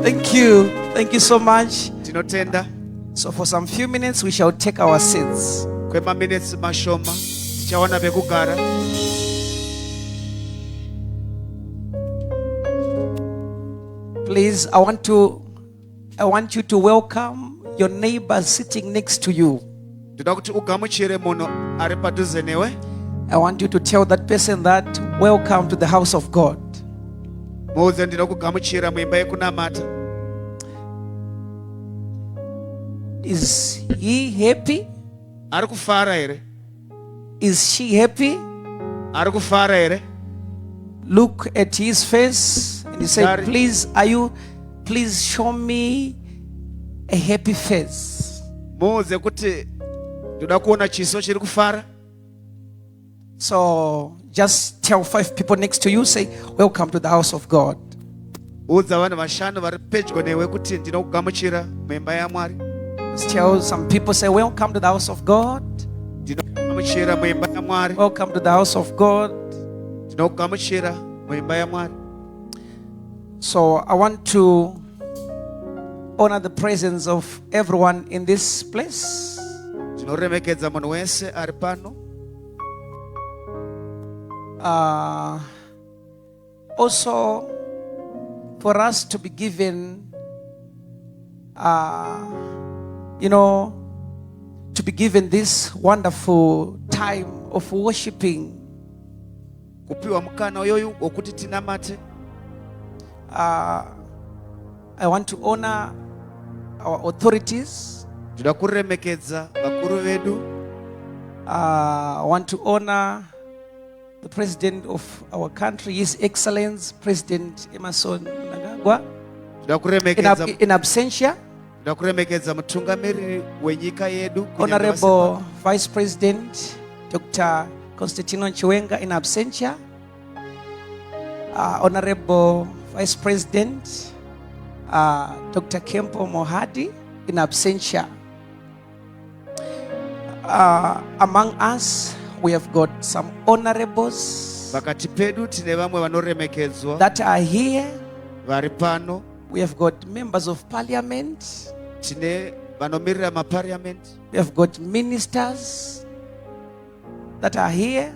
Thank you. Thank you so much. Tinotenda. So for some few minutes, we shall take our seats. Kwema minutes mashoma. Tichawana bekugara. Please, I want you to welcome your neighbor sitting next to you. I want you to tell that person that welcome to the house of God. Is he happy? Is she happy? Look at his face and he said, please show me a happy face. So just tell 5 people next to you, say, welcome to the house of God. Just tell some people, say, welcome to the house of God. Welcome to the house of God. So I want to honor the presence of everyone in this place. Also, for us to be given, to be given this wonderful time of worshiping. I want to honor our authorities. I want to honor the president of our country, His Excellency President Emerson Mnangagwa, in absentia. Honorable Vice President Dr. Constantino Chiwenga, in absentia. Honorable Vice President Dr. Kempo Mohadi, in absentia. Among us, we have got some honorables that are here. We have got members of parliament. We have got ministers that are here.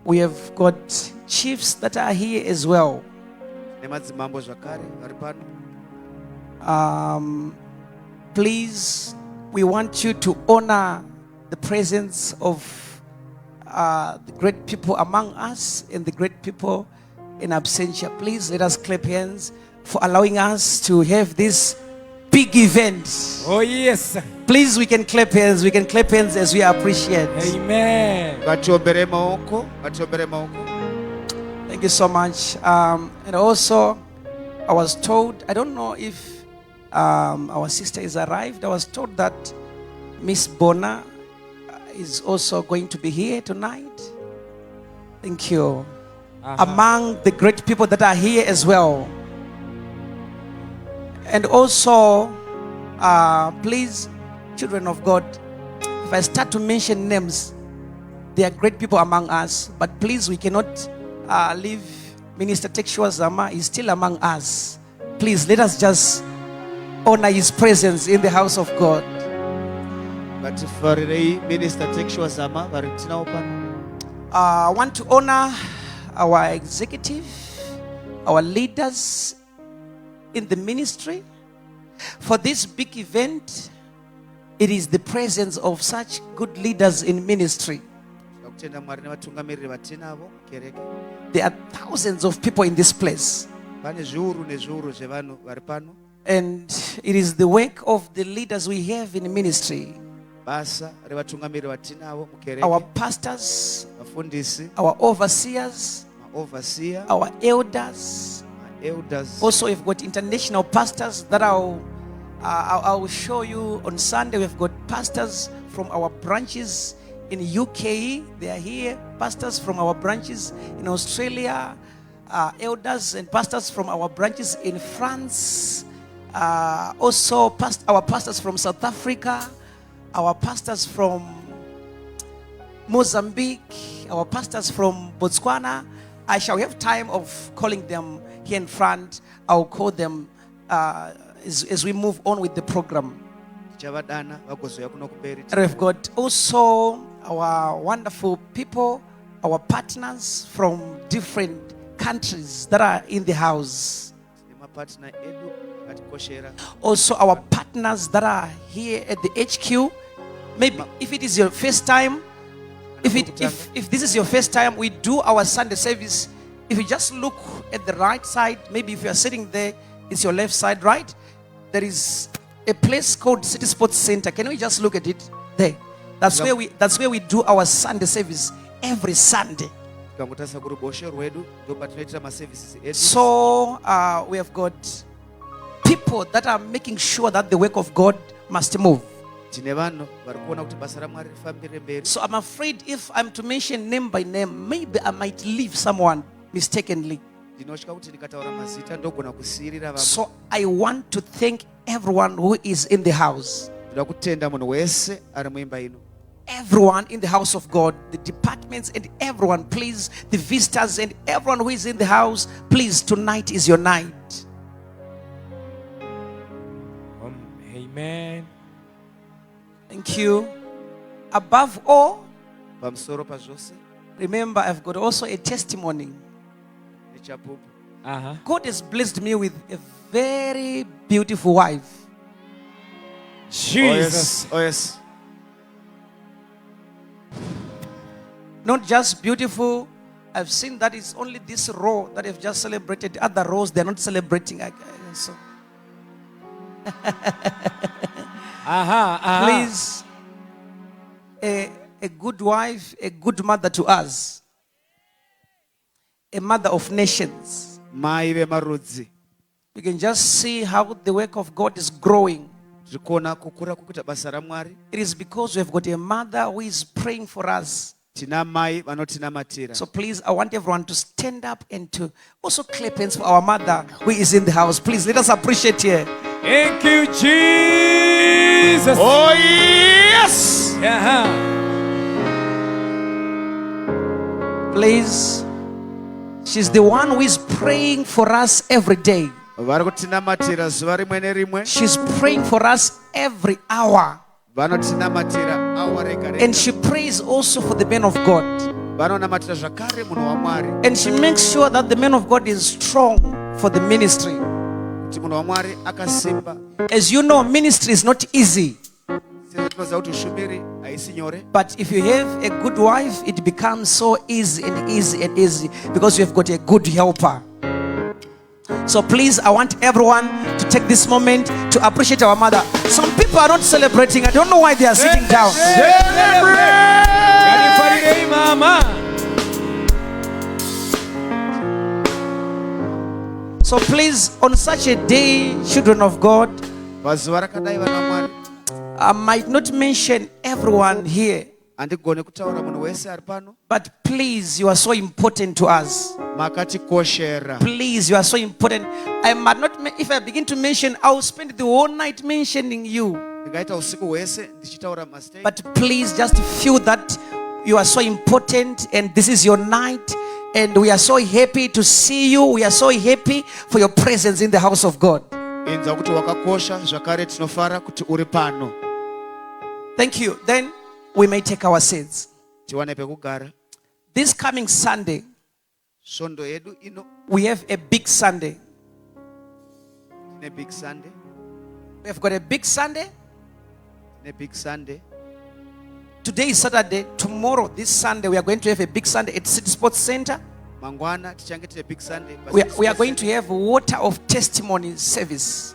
We have got chiefs that are here as well. Please, we want you to honor the presence of the great people among us and the great people in absentia. Please let us clap hands for allowing us to have this big event. Oh yes. Please, we can clap hands. We can clap hands as we appreciate. Amen. Thank you so much. And also, I was told, I don't know if our sister is arrived. I was told that Miss Bona is also going to be here tonight. Thank you. Among the great people that are here as well. And also, please, children of God, if I start to mention names, they are great people among us. But please, we cannot leave Minister Tekshua Zama. He's still among us. Please, let us just honor his presence in the house of God. I want to honor our executive, our leaders in the ministry. For this big event, it is the presence of such good leaders in ministry. There are thousands of people in this place. And it is the work of the leaders we have in ministry. Our pastors, our overseers, our elders. Also, we've got international pastors that I'll show you on Sunday. We've got pastors from our branches in UK. They are here. Pastors from our branches in Australia. Elders and pastors from our branches in France. Also, our pastors from South Africa. Our pastors from Mozambique. Our pastors from Botswana. I shall have time of calling them here in front. I'll call them as we move on with the program. Chavadana vagozoya kuno kumberi. And we've got also our wonderful people, our partners from different countries that are in the house. Partner edu akatikoshera. Also our partners that are here at the HQ. Maybe if it is your first time, if this is your first time, we do our Sunday service. If you just look at the right side, maybe if you are sitting there, it's your left side, right? There is a place called City Sports Center. Can we just look at it there? That's where we do our Sunday service every Sunday. So we have got people that are making sure that the work of God must move. So I'm afraid if I'm to mention name by name, maybe I might leave someone mistakenly. So I want to thank everyone who is in the house. Everyone in the house of God, the departments and everyone, please, the visitors and everyone who is in the house, please, tonight is your night. Amen. Thank you. Above all, remember, I've got also a testimony. God has blessed me with a very beautiful wife. Jesus. Oh yes. Not just beautiful. I've seen that it's only this row that have just celebrated. Other rows, they're not celebrating. So. Please, a good wife, a good mother to us. A mother of nations. You can just see how the work of God is growing. It is because we have got a mother who is praying for us. So please, I want everyone to stand up and to also clap hands for our mother who is in the house. Please, let us appreciate her. Thank you, Jesus. Oh yes. Please, she's the one who is praying for us every day. She's praying for us every hour. And she prays also for the man of God. And she makes sure that the man of God is strong for the ministry. As you know, ministry is not easy. But if you have a good wife, it becomes so easy and easy and easy because you have got a good helper. So please, I want everyone to take this moment to appreciate our mother. Some people are not celebrating. I don't know why they are sitting down. So please, on such a day, children of God, I might not mention everyone here, but please, you are so important to us. Please, you are so important. I might not, if I begin to mention, I will spend the whole night mentioning you. But please, just feel that you are so important and this is your night. And we are so happy to see you. We are so happy for your presence in the house of God. Thank you. Then we may take our seats. This coming Sunday, we have a big Sunday. We have got a big Sunday. Today is Saturday. Tomorrow, this Sunday, we are going to have a big Sunday at City Sports Center. We are going to have water of testimony service.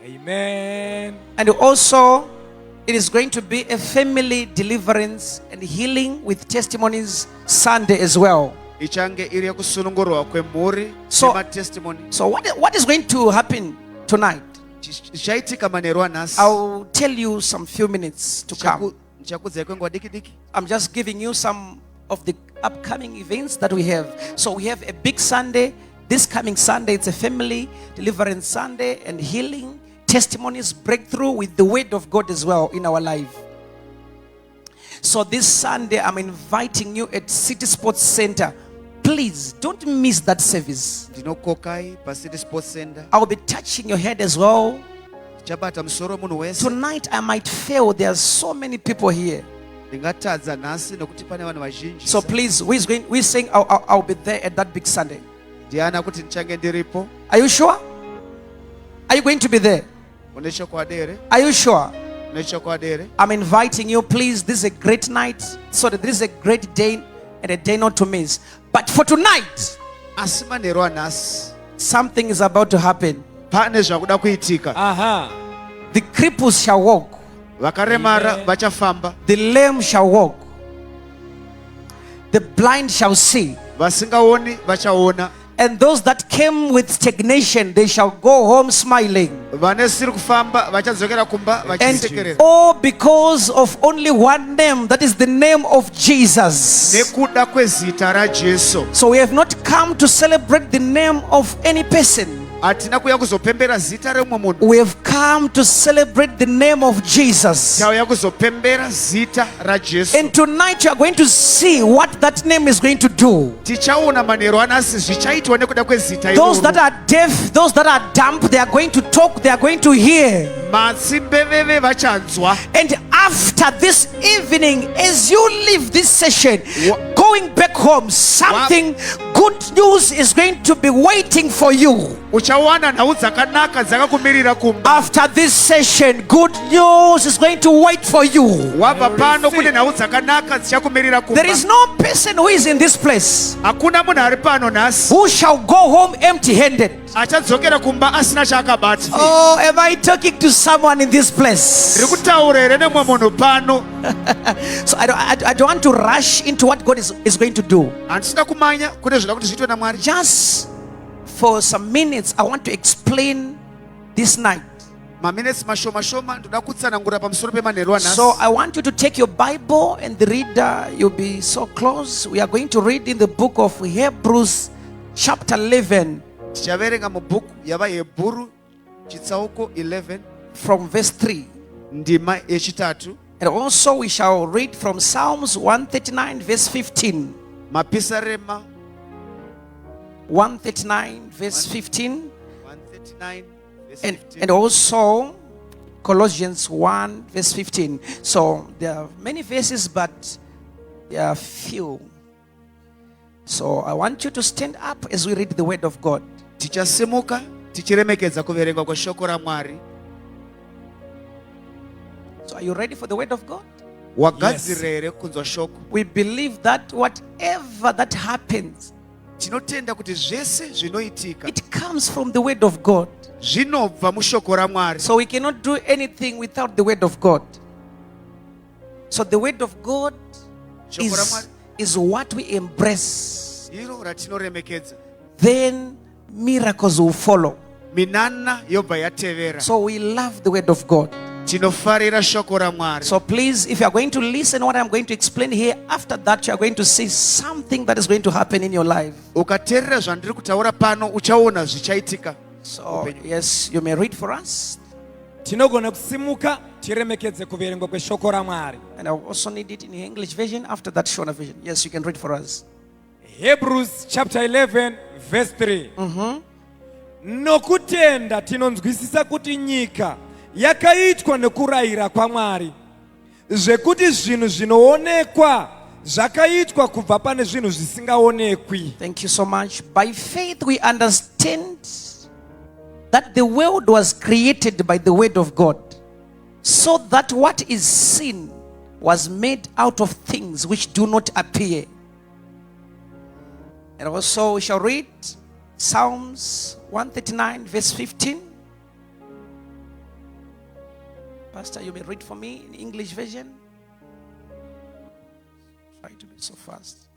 Amen. And also, it is going to be a family deliverance and healing with testimonies Sunday as well. So what is going to happen tonight? I'll tell you some few minutes to come. I'm just giving you some of the upcoming events that we have. So we have a big Sunday. This coming Sunday, it's a family deliverance Sunday and healing, testimonies, breakthrough with the word of God as well in our life. So this Sunday, I'm inviting you at City Sports Center. please don't miss that service. ndinokokai pacity sports center. I'll be touching your head as well. Chabata musoro munhu wese. Tonight I might fail. There are so many people here. Ndingatadza nhasi nekuti pane vanhu vazhinji. So please, who is saying I'll be there at that big Sunday? Ndiana kuti ndichange ndiripo. Are you sure? Are you going to be there? Une chokwadi here? Are you sure? Une chokwadi here? I'm inviting you, please. This is a great night. So that this is a great day and a day not to miss. But for tonight, Asi manheru anhasi something is about to happen. pane zvakuda kuitika. Aha. The cripples shall walk. Vakaremara Amen. vachafamba. The lame shall walk. The blind shall see. Vasingaoni vachaona. And those that came with stagnation, they shall go home smiling. Vanesiri kufamba vachadzokera kumba And vachisekerera. all because of only one name, that is the name of Jesus. Nekuda kwezita raJesu. So we have not come to celebrate the name of any person. Hatina kuya kuzopembera zita remumwe munhu. We have come to celebrate the name of Jesus. Tauya kuzopembera zita raJesu. And tonight you are going to see what that name is going to do. Tichaona manheru anhasi zvichaitwa nekuda kwezita Those that iroro. are deaf, those that are dumb, they are going to talk, they are going to hear. Matsi mbeveve vachanzwa. And after this evening, as you leave this session, going back home, something good news is going to be waiting for you. Uchawana nhau dzakanaka dzakakumirira kumba. After this session, good news is going to wait for you. Wabva pano kune nhau dzakanaka dzichakumirira kumba. There is no person who is in this place Hakuna munhu ari pano nhasi who shall go home empty-handed. achadzokera kumba asina chaakabata. Oh, am I talking to someone in this place? Ndiri kutaura here nemumwe munhu pano. So I don't want to rush into what God is going to do. Handisina kumanya kune zvoda kuti zviitwe naMwari. Just for some minutes, I want to explain this night. Maminitsi mashoma shoma ndoda kutsanangura pamusoro pemanheru anhasi. So I want you to take your Bible and the reader, you'll be so close. We are going to read in the book of Hebrews chapter 11 Tichaverenga mubhuku yavaHebhuru chitsauko 11 from verse 3. ndima yechitatu. And also we shall read from Psalms 139 verse 15. Mapisarema 139 verse 15. 139 verse And 15. also Colossians 1 verse 15. So there are many verses, but there are few. So I want you to stand up as we read the word of God. Tichasimuka tichiremekedza kuverengwa kweshoko raMwari. So are you ready for the word of God? Wagadzirira here kunzwa shoko? We believe that whatever that happens, Tinotenda kuti zvese zvinoitika it comes from the word of God. zvinobva mushoko raMwari. So we cannot do anything without the word of God. So the word of God Shoko raMwari is what we embrace. iro ratinoremekedza. Then miracles will follow. Minana yobva yatevera. So we love the word of God. Tinofarira shoko raMwari. So please, if you are going to listen what I'm going to explain here, after that you are going to see something that is going to happen in your life. Ukateerera zvandiri kutaura pano uchaona zvichaitika. So yes, you may read for us. Tinogona kusimuka tiremekedze kuverengwa kweshoko raMwari. And I also need it in the English version. After that, Shona version. Yes, you can read for us. Hebrews chapter 11 verse 3. Nokutenda tinonzwisisa kuti nyika yakaitwa nekurayira kwaMwari, zvekuti zvinhu zvinoonekwa zvakaitwa kubva pane zvinhu zvisingaonekwi. Thank you so much. By faith we understand that the world was created by the word of God, so that what is seen was made out of things which do not appear. And also we shall read Psalms 139 verse 15. Pastor, you may read for me in English version. Try to be so fast.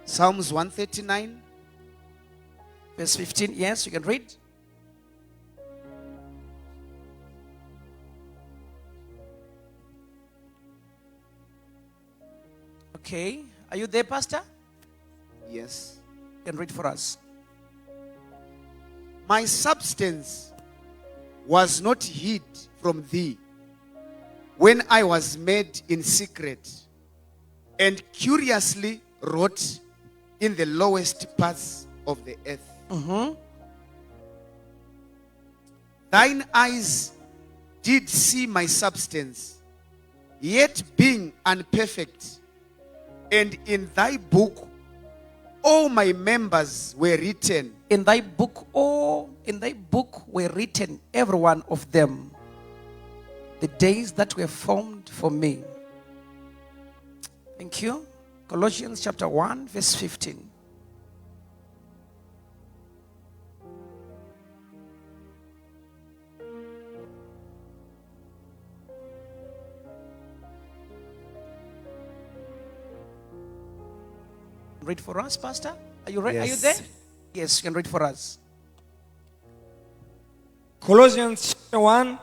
Psalms 139 Verse 15. Yes, you can read. Okay. Are you there, Pastor? Yes. You can read for us. My substance was not hid from thee when I was made in secret and curiously wrought in the lowest parts of the earth. Thine eyes did see my substance, yet being unperfect, and in thy book all my members were written. In thy book were written, every one of them, the days that were formed for me. Thank you. Colossians chapter 1, verse 15. Read for us, Pastor. Are you ready? Yes. Are you there? Yes, you can read for us. Colossians chapter 1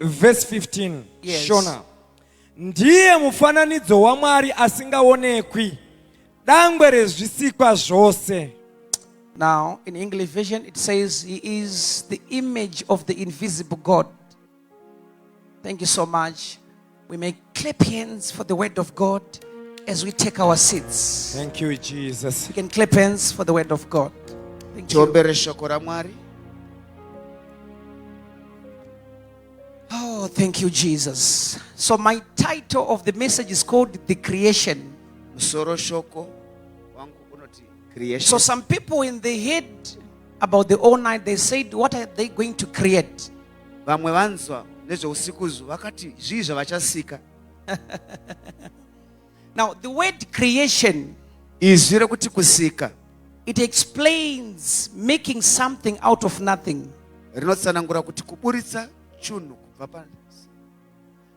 verse 15. Yes. Shona. Ndiye mufananidzo wa Mwari asingaonekwi, dangwe rezvisikwa zvose. Now, in English version, it says, He is the image of the invisible God. Thank you so much. We may clap hands for the word of God as we take our seats. Thank you, Jesus. We can clap hands for the word of God. Thank you. Tiombere shoko la Mwari. Oh, thank you, Jesus. So my title of the message is called The Creation. Musoro shoko wangu unoti creation. So some people in the head about the all night, they said, what are they going to create? Vamwe vanzwa nezveusikuzu vakati zvii zvavachasika. Now, the word creation, Izvi rekuti kusika it explains making something out of nothing. rinotsanangura kuti kuburitsa chunhu kubva pasi.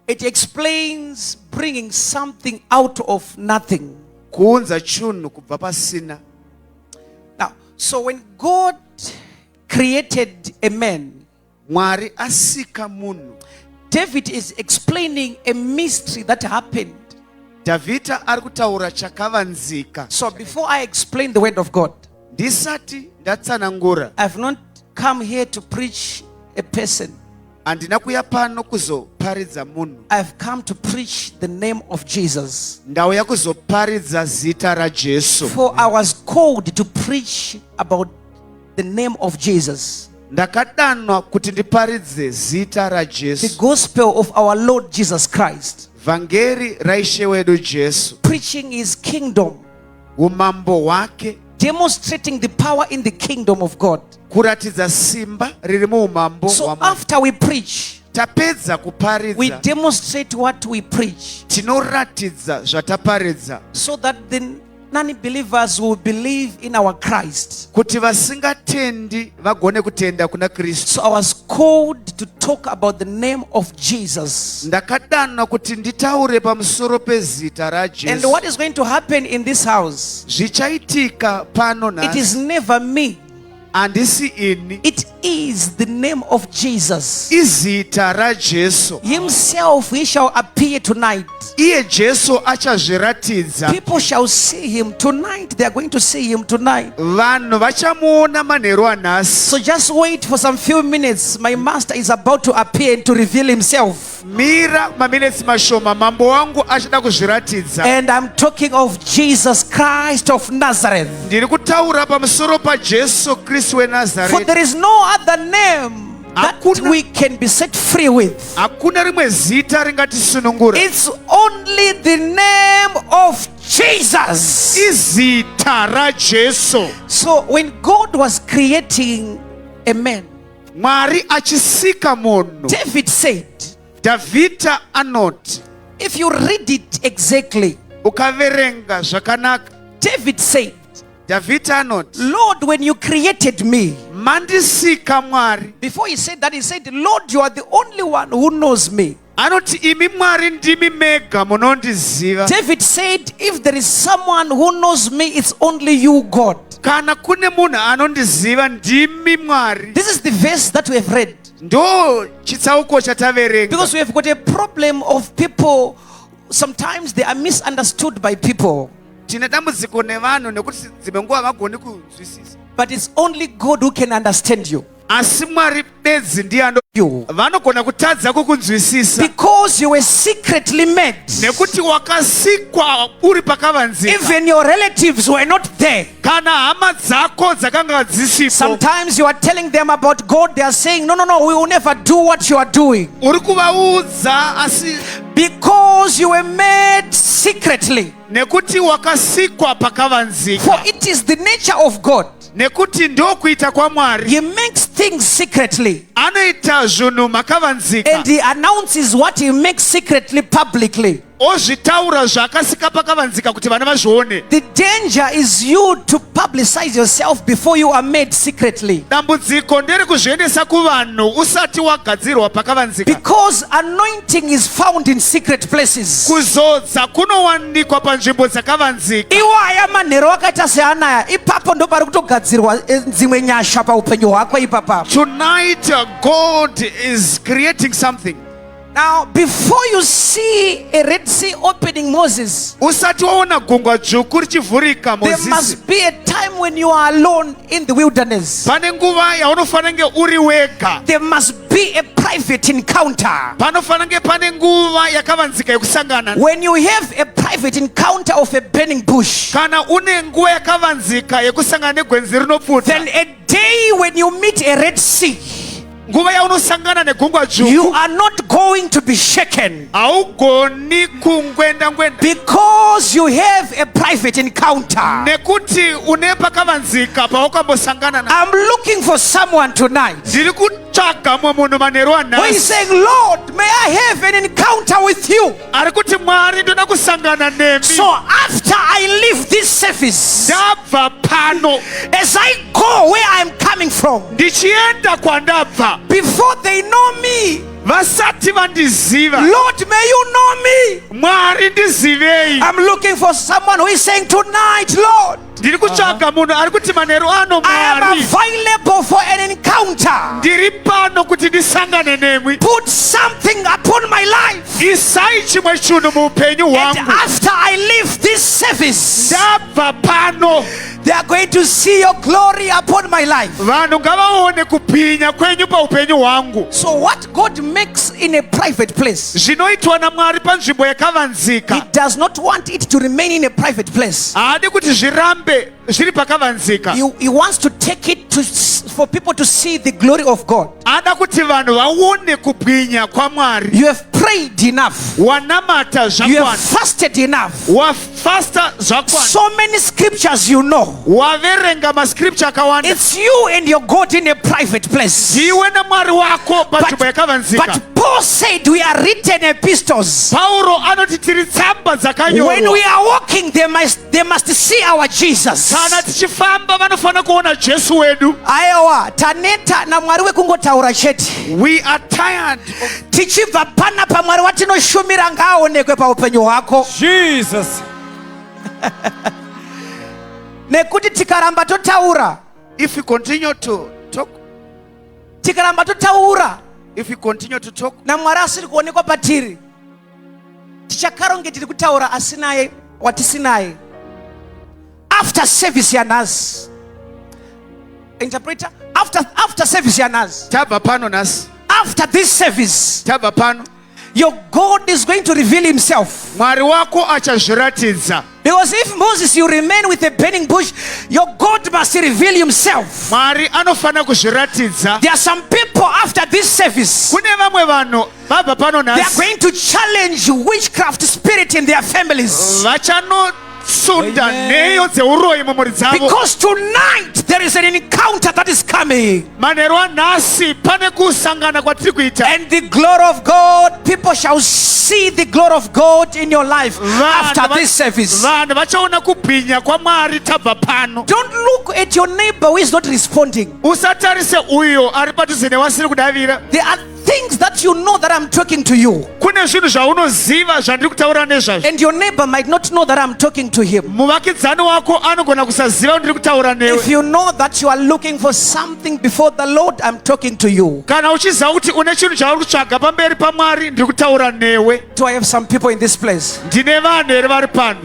It explains bringing something out of nothing. Kuunza chunhu kubva pasina. Now, so when God created a man, Mwari asika munhu. David is explaining a mystery that happened. Davhidha ari kutaura chakavanzika. So before I explain the word of God, Ndisati ndatsanangura, I've not come here to preach a person. handina kuuya pano kuzoparidza munhu. I've come to preach the name of Jesus. Ndauya kuzoparidza zita raJesu. For I was called to preach about the name of Jesus, Ndakadanwa kuti ndiparidze zita the raJesu. gospel of our Lord Jesus Christ, Vhangeri raishe wedu Jesu. preaching his kingdom, Umambo hwake, demonstrating the power in the kingdom of God. kuratidza simba riri muumambo So hwaMwari. after we preach, Tapedza we kuparidza, demonstrate what we preach, tinoratidza zvataparidza so that the non-believers will believe in our Christ. kuti vasingatendi vagone kutenda kuna Kristu. So I was called to talk about the name of Jesus. Ndakadanwa kuti nditaure pamusoro pezita And raJesu. what is going to happen in this house? Zvichaitika pano It is nhasi, never me. handisi ini, It is the name of Jesus. izita raJesu. Himself, he shall appear tonight. Iye Jesu achazviratidza. People shall see him tonight. They are going to see him tonight. Vanhu vachamuona manheru anhasi. So just wait for some few minutes. My master is about to appear and to reveal himself. Mira maminitsi mashoma, mambo wangu achada kuzviratidza. And I'm talking of Jesus Christ of Nazareth. Ndiri kutaura pamusoro paJesu Kristu For weNazareti. there is no other name that Hakuna- we can be set free with. Hakuna rimwe zita ringatisunungura. It's only the name of Jesus. Izita raJesu. So when God was creating a man, Mwari achisika munhu, David said, Davhidha anoti, if you read it exactly, ukaverenga zvakanaka, David said, Davhidha anoti, Lord, when you created me, mandisika Mwari. before he said that, he said, Lord, you are the only one who knows me. Anoti imi Mwari ndimi mega munondiziva. David said, if there is someone who knows me, it's only you, God. Kana kune munhu anondiziva ndimi Mwari. This is the verse that we have read. Ndo chitsauko chataverenga. Because we have got a problem of people, sometimes they are misunderstood by people. Tine dambudziko nevanhu nekuti dzimwe nguva havagoni kunzwisisa. But it's only God who can understand you. Asi Mwari bedzi ndiye you. vanogona kutadza kukunzwisisa Because you were secretly made. nekuti wakasikwa uri pakavanzika. Even your relatives were not there. Kana hama dzako dzakanga dzisipo. Sometimes you are telling them about God. They are saying, no, we will never do what you are doing. Uri kuvaudza asi Because you were made secretly. nekuti wakasikwa For pakavanzika. it is the nature of God. Nekuti ndokuita kwaMwari. He makes things secretly. Anoita zvinhu makavanzika. And he announces what he makes secretly publicly. Ozvitaura zvakasika pakavanzika kuti vana vazvione. The danger is you to publicize yourself before you are made secretly. Dambudziko ndere kuzviendesa kuvanhu usati wagadzirwa pakavanzika. Because anointing is found in secret places. Kuzodza kunowanikwa panzvimbo dzakavanzika. Iwaya manhero akaita seanaya ipapo ndo pari kutogadzirwa dzimwe nyasha paupenyu hwako ipapa. Tonight God is creating something. Now before you see a Red Sea opening, Moses, Usati waona gungwa dzvuku richivhurika there Mozisi. must be a time when you are alone in the wilderness. Pane nguva yaunofanira kunge uri wega. There must be a private encounter. Panofanira kunge pane nguva yakavanzika yekusangana. When you have a private encounter of a burning bush, Kana une nguva yakavanzika yekusangana negwenzi rinopfuta. then a day when you meet a Red Sea, Nguva yaunosangana negungwa you dzvuku. are not going to be shaken. Haugoni kungwenda-ngwenda. Because you have a private encounter. Nekuti une pakavanzika paukambosangana na. I'm looking for someone tonight Ndiri kutsvaga mumwe munhu manheru who is anhasi. saying, Lord, may I have an encounter with you. Ari kuti Mwari ndoda kusangana nemi. So after I leave this service, Ndabva pano. as I go where I'm coming from, Ndichienda kwandabva. before they know me, Vasati vandiziva. Lord, may you know me. Mwari ndizivei. I'm looking for someone who is saying tonight, Lord, Ndiri kutsvaga munhu ari kuti manheru ano I am Mwari. available for an encounter. Ndiri pano kuti ndisangane nemwi. Put something upon my life. Isai chimwe chinhu muupenyu And hwangu. after I leave this service, Ndabva pano. they are going to see your glory upon my life. Vanhu ngavaone kupwinya kwenyu paupenyu hwangu. So what God makes in a private place, Zvinoitwa naMwari panzvimbo yakavanzika. He does not want it to remain in a private place. Haadi kuti zvirambe zviri pakavanzika. He wants to take it for people to see the glory of God. Ada kuti vanhu vaone kubwinya kwaMwari. You have prayed enough. Wanamata You have zvakwana. fasted enough. Wafasta zvakwana. So many scriptures you know. Waverenga mascripture akawanda. It's you and your God in a private place. Iwe naMwari wako panzvimbo yakavanzika. But Paul said we are written epistles. Pauro anoti tiri tsamba When dzakanyorwa. we are walking, they must see our Jesus. Kana tichifamba vanofana kuona Jesu wedu. Aiwa, taneta na Mwari wekungotaura chete. We are tired of Tichibva panapa Mwari watinoshumira ngaaonekwe paupenyu hwako. Jesus. Nekuti tikaramba totaura, if you continue to talk, tikaramba totaura if you continue to talk, na Mwari asiri kuonekwa patiri, tichakaronge tiri kutaura asinaye watisinaye. After service yanhasi, interpreter, after service yanhasi, tabva pano nasi, after this service, tabva pano, your God is going to reveal himself. Mwari wako achazviratidza. Because if Moses, you remain with a burning bush, your God must reveal himself. Mwari anofana kuzviratidza. There are some people after this service, Kune vamwe vanhu vabva pano they are nasi going to challenge witchcraft spirit in their families. vachanosunda Amen. nheyo dzeuroyi mumhuri dzavo. Because tonight there is an encounter that is coming. Manheru anhasi pane kusangana kwatiri kuita. And the glory of God, people shall see the glory of God in your life after this service. Vanhu vachaona kubwinya kwaMwari tabva pano. Don't look at your neighbor who is not responding. Usatarise uyo ari padhuze newasiri kudavira. There are things that you know that I'm talking to you. Kune zvinhu zvaunoziva zvandiri kutaura nezvazvo. And your neighbor might not know that I'm talking to him. Muvakidzani wako anogona kusaziva kuti ndiri kutaura newe. If you know that you are looking for something before the Lord, I'm talking to you. Kana uchiziva kuti une chinhu chauri kutsvaga pamberi paMwari ndiri kutaura newe. Do I have some people in this place? Ndine vanhu here vari pano.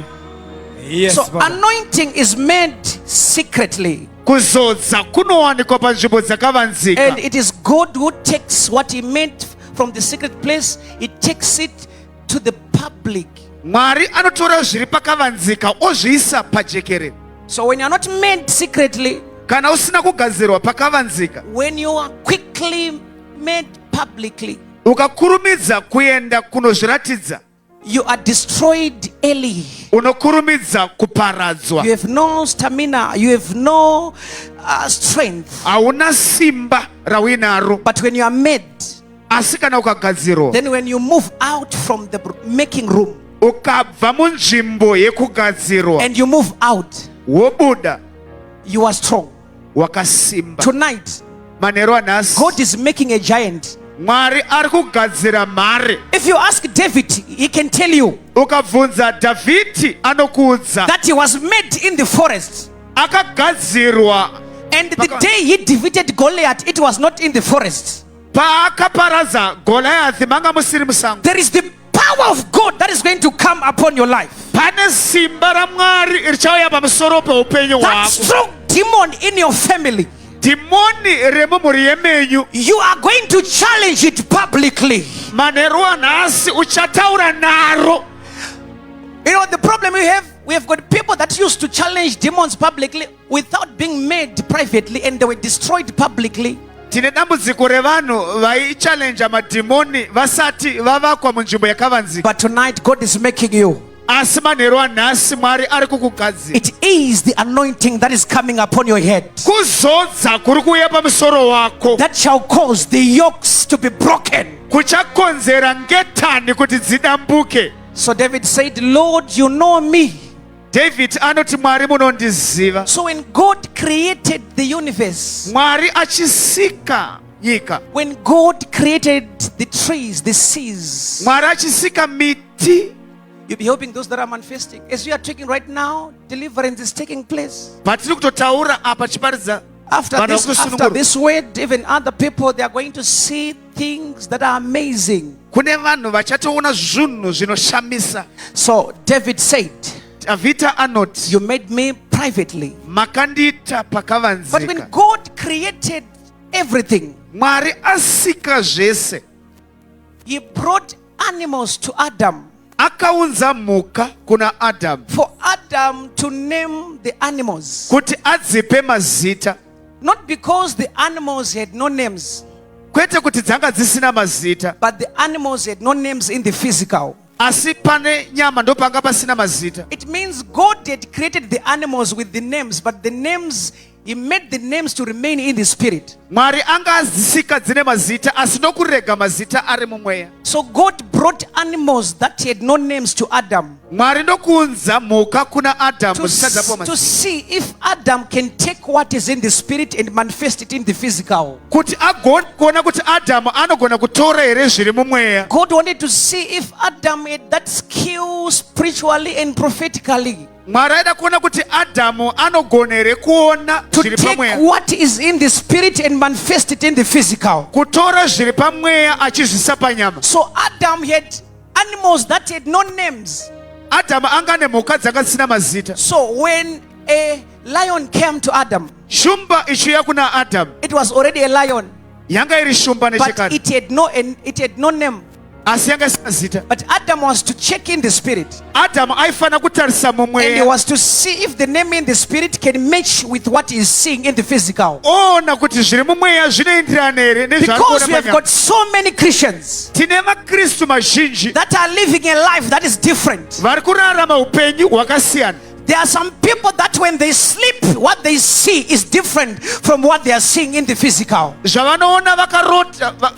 Yes, So Baba. anointing is made secretly. kuzodza kunowanikwa panzvimbo dzakavanzika. And it is God who takes what he made from the secret place, he takes it to the public. Mwari anotora zviri pakavanzika ozviisa pajekere. So when you are not made secretly, Kana usina kugadzirwa pakavanzika, when you are quickly made publicly, ukakurumidza kuenda kunozviratidza, you are destroyed early. unokurumidza kuparadzwa. You have no stamina, you have no strength. Hauna simba rawinaro. But when you are made, Asi kana ukagadzirwa, then when you move out from the making room ukabva munzvimbo yekugadzirwa, and you move out, wobuda, you are strong. wakasimba. Tonight, Manheru anhasi, God is making a giant. Mwari ari kugadzira mhare. If you ask David, he can tell you Ukabvunza Dhavhidhi anokuudza that he was made in the forest. akagadzirwa And the day he defeated Goliath, it was not in the forest. paakaparadza Goliathi manga musiri musango. There is the power of God that is going to come upon your life. Pane simba raMwari richauya pamusoro peupenyu That hwako. strong demon in your family, Dhimoni remumhuri yemenyu, you are going to challenge it publicly. manheru anhasi uchataura naro. You know, the problem we have got people that used to challenge demons publicly without being made privately, and they were destroyed publicly. Tine dambudziko revanhu vaichallenja madhimoni vasati vavakwa munzvimbo yakavanzika. But tonight, God is making you. Asi manheru anhasi Mwari ari kukugadzira. It is the anointing that is coming upon your head Kuzodza kuri kuuya pamusoro wako that shall cause the yokes to be broken. kuchakonzera ngetani kuti dzidambuke. So David said, Lord, you know me. David anoti Mwari munondiziva. So when God created the universe, Mwari achisika nyika, when God created the trees, the seas, Mwari achisika miti, you'll be helping those that are manifesting. As we are talking right now, deliverance is taking place. patiri kutotaura apa chiparidza After vanhu this vekusunungurwa. word, even other people, they are going to see things that are amazing. Kune vanhu vachatoona zvinhu zvinoshamisa. So David said, Dhavhidhi anoti you made me privately. makandiita But when pakavanzika. God created everything, Mwari asika zvese, he brought animals to Adam akaunza mhuka kuna Adamu for Adam to name the animals. kuti adzipe mazita. Not because the animals had no names, Kwete kuti dzanga dzisina mazita, but the animals had no names in the physical. asi pane nyama ndopanga pasina mazita. It means God had created the animals with the names, but the names, he made the names to remain in the spirit. Mwari anga adzisika dzine mazita asi nokurega mazita ari mumweya. So God brought animals that had no names to Adam Mwari ndokuunza mhuka kuna Adamu to zvisadzapo mazita, see if Adam can take what is in the spirit and manifest it in the physical. kuti agona kuti Adamu anogona kutora here zviri mumweya. God wanted to see if Adam had that skill spiritually and prophetically Mwari aida kuona kuti Adamu anogona here kuona to zviri take pamweya, what is in the spirit and manifest it in the physical. kutora zviri pamweya achizvisa panyama. So Adam had animals that had no names. Adamu anga nemhuka dzanga dzisina mazita. So when a lion came to Adam, Shumba ichiuya kuna Adamu, it was already a lion, yanga iri shumba but nechekare, it had no name. asi yanga isina zita. But Adam was to check in the spirit, Adamu aifana kutarisa and he mumweya, was to see if the name in the spirit can match with what he is seeing in the physical. ona kuti zviri mumweya zvinoenderana here nezvaari Because kuona we have panyama. got so many Christians Tine makristu mazhinji that are living a life that is different. vari kurarama upenyu hwakasiyana. There are some people that when they sleep, what they see is different from what they are seeing in the physical. Zvavanoona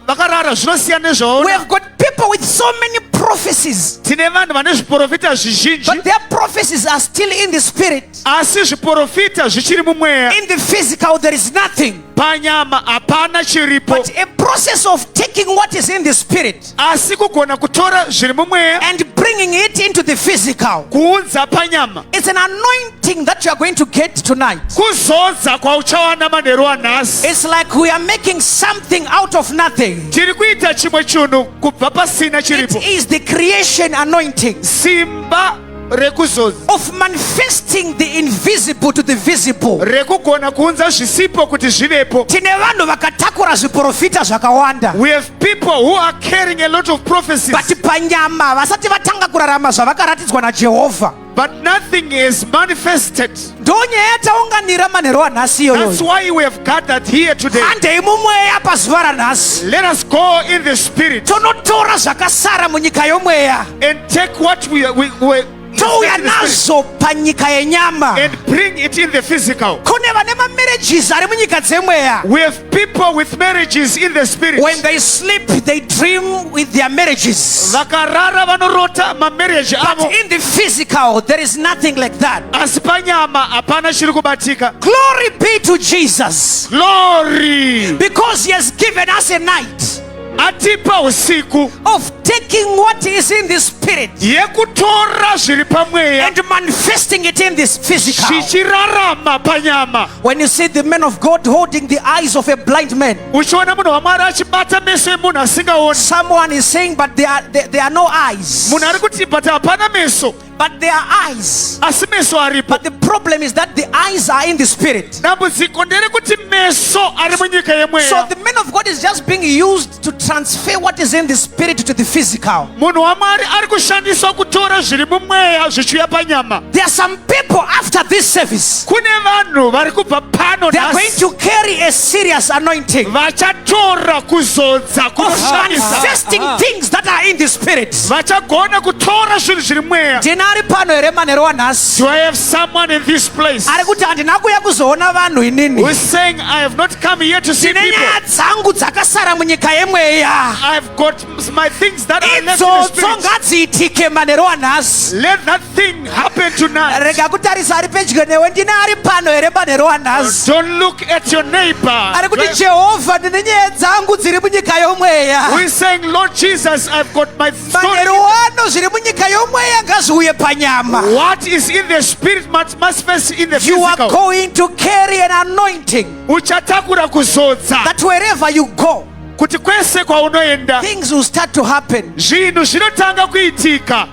vakarara zvinosiyana We nezvaona. have got people with so many prophecies, Tine vanhu vane zviprofita zvizhinji, but their prophecies are still in the spirit. asi zviprofita zvichiri mumweya. In the physical, there is nothing. Panyama hapana chiripo, But a process of taking what is in the spirit asi kugona kutora zviri mumweya and bringing it into the physical. kuunza panyama. It's an anointing that you are going to get tonight. Kuzodza kwauchawana manheru anhasi. It's like we are making something out of nothing. Tiri kuita chimwe chinhu kubva pasina It chiripo. is the creation anointing. Simba rekuzodza, of manifesting the invisible to the visible. rekugona kuunza zvisipo kuti zvivepo. Tine vanhu vakatakura zviprofita zvakawanda, We have people who are carrying a lot of prophecies, but panyama vasati vatanga kurarama zvavakaratidzwa naJehovha. but nothing is manifested. Ndonyaya yataunganira manheru anhasi That's iyoyo. why we have gathered here today. Handei mumweya pazuva ranhasi Let us go in the spirit tonotora zvakasara munyika yomweya and take what we touya in the spirit nazvo panyika yenyama. and bring it in the physical. Kune vane mamarriages ari munyika dzemweya. We have people with marriages in the spirit. When they sleep, they dream with their marriages. Vakarara vanorota mamarriage But avo, in the physical, there is nothing like that. asi panyama hapana chiri kubatika. Glory be to Jesus. Glory. Because he has given us a night Atipa usiku of taking what is in the spirit yekutora zviri pamweya and manifesting it in this physical. zvichirarama panyama. When you see the man of God holding the eyes of a blind man, Uchiona munhu wamwari achibata meso emunhu asingaoni. someone is saying, but there are no eyes. Munhu ari kuti but hapana meso, But there are eyes. asi meso aripo. But the problem is that the eyes are in the spirit. Dambudziko nderekuti meso ari munyika So yemweya. the man of God is just being used to transfer what is in the spirit to the physical. Munhu wamwari ari kushandiswa kutora zviri mumweya zvichiuya panyama. There are some people after this service, Kune vanhu vari kubva pano they are going nhasi to carry a serious anointing vachatora kuzodza of kunoshamisa. manifesting things that are in the spirit. Vachagona kutora zvinhu zviri mweya. Ndinari pano here manheru anhasi Do I have someone in this place ari kuti handina kuuya kuzoona vanhu inini. who is saying I have not come here to see Ndine people? nyaya dzangu dzakasara munyika yemweya. I've got my things that are left in the Idzodzo spirit. ngadziitike manheru anhasi. Let that thing happen tonight. Rega kutarisa ari pedyo newe, ndine ari pano here manheru anhasi Don't look at your neighbor ari kuti Jehovha, ndine nyaya dzangu dziri munyika who yomweya. is saying, Lord Jesus, I've got my story. Manheru ano zviri munyika yomweya ngazviuye panyama. What is in the spirit must manifest in the You are physical. going to carry an anointing Uchatakura kuzodza that wherever you go, kuti kwese kwaunoenda things will start to happen. zvinhu zvinotanga kuitika.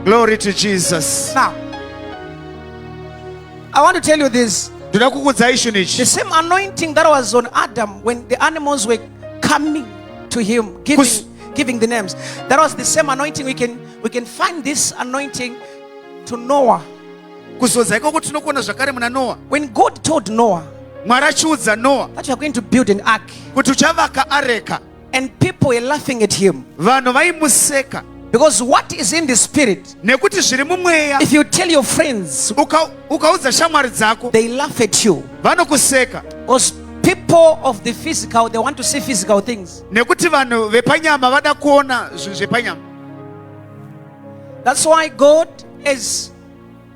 Glory to Jesus. Now, I want to tell you this. Ndoda kukuudzai chinhu The ichi. same anointing that was on Adam when the animals were coming to him, giving the names. That was the same anointing. We can find this anointing to Noah. Kuzodza ikoko tinokuona zvakare muna Noah. When God told Noah Mwari achiudza Noah that you are going to build an ark, kuti uchavaka areka, and people were laughing at him vanhu vaimuseka because what is in the spirit, nekuti zviri mumweya. if you tell your friends, Ukaudza shamwari dzako they laugh at you. vanokuseka Because people of the physical, they want to see physical things. nekuti vanhu vepanyama vada kuona zvinhu zvepanyama. That's why God, as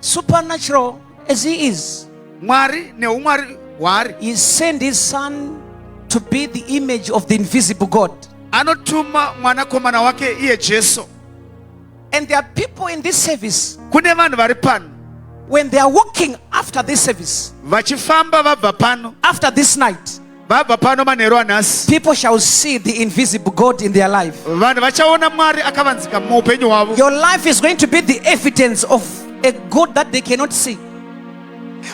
supernatural as He is, Mwari neumwari hwari He sent His Son to be the image of the invisible God. anotuma mwanakomana wake iye Jesu. And there are people in this service, Kune vanhu vari pano when they are walking after this service, vachifamba vabva pano, after this night, vabva pano manheru anhasi, people shall see the invisible God in their life. vanhu vachaona Mwari akavanzika muupenyu hwavo. Your life is going to be the evidence of a God that they cannot see.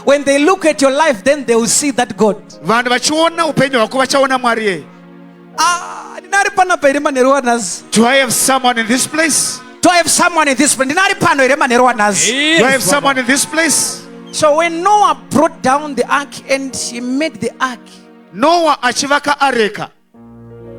When they look at your life, then they will see that God. Vanhu vachiona upenyu hwako vachaona Mwari yeye. Ndinari pano pa iri manheru anhasi. Do I have someone in this place? Do I have someone in this place? Ndinari pano iri manheru anhasi. Do I have someone in this place? So when Noah brought down the ark and he made the ark, Noah achivaka areka,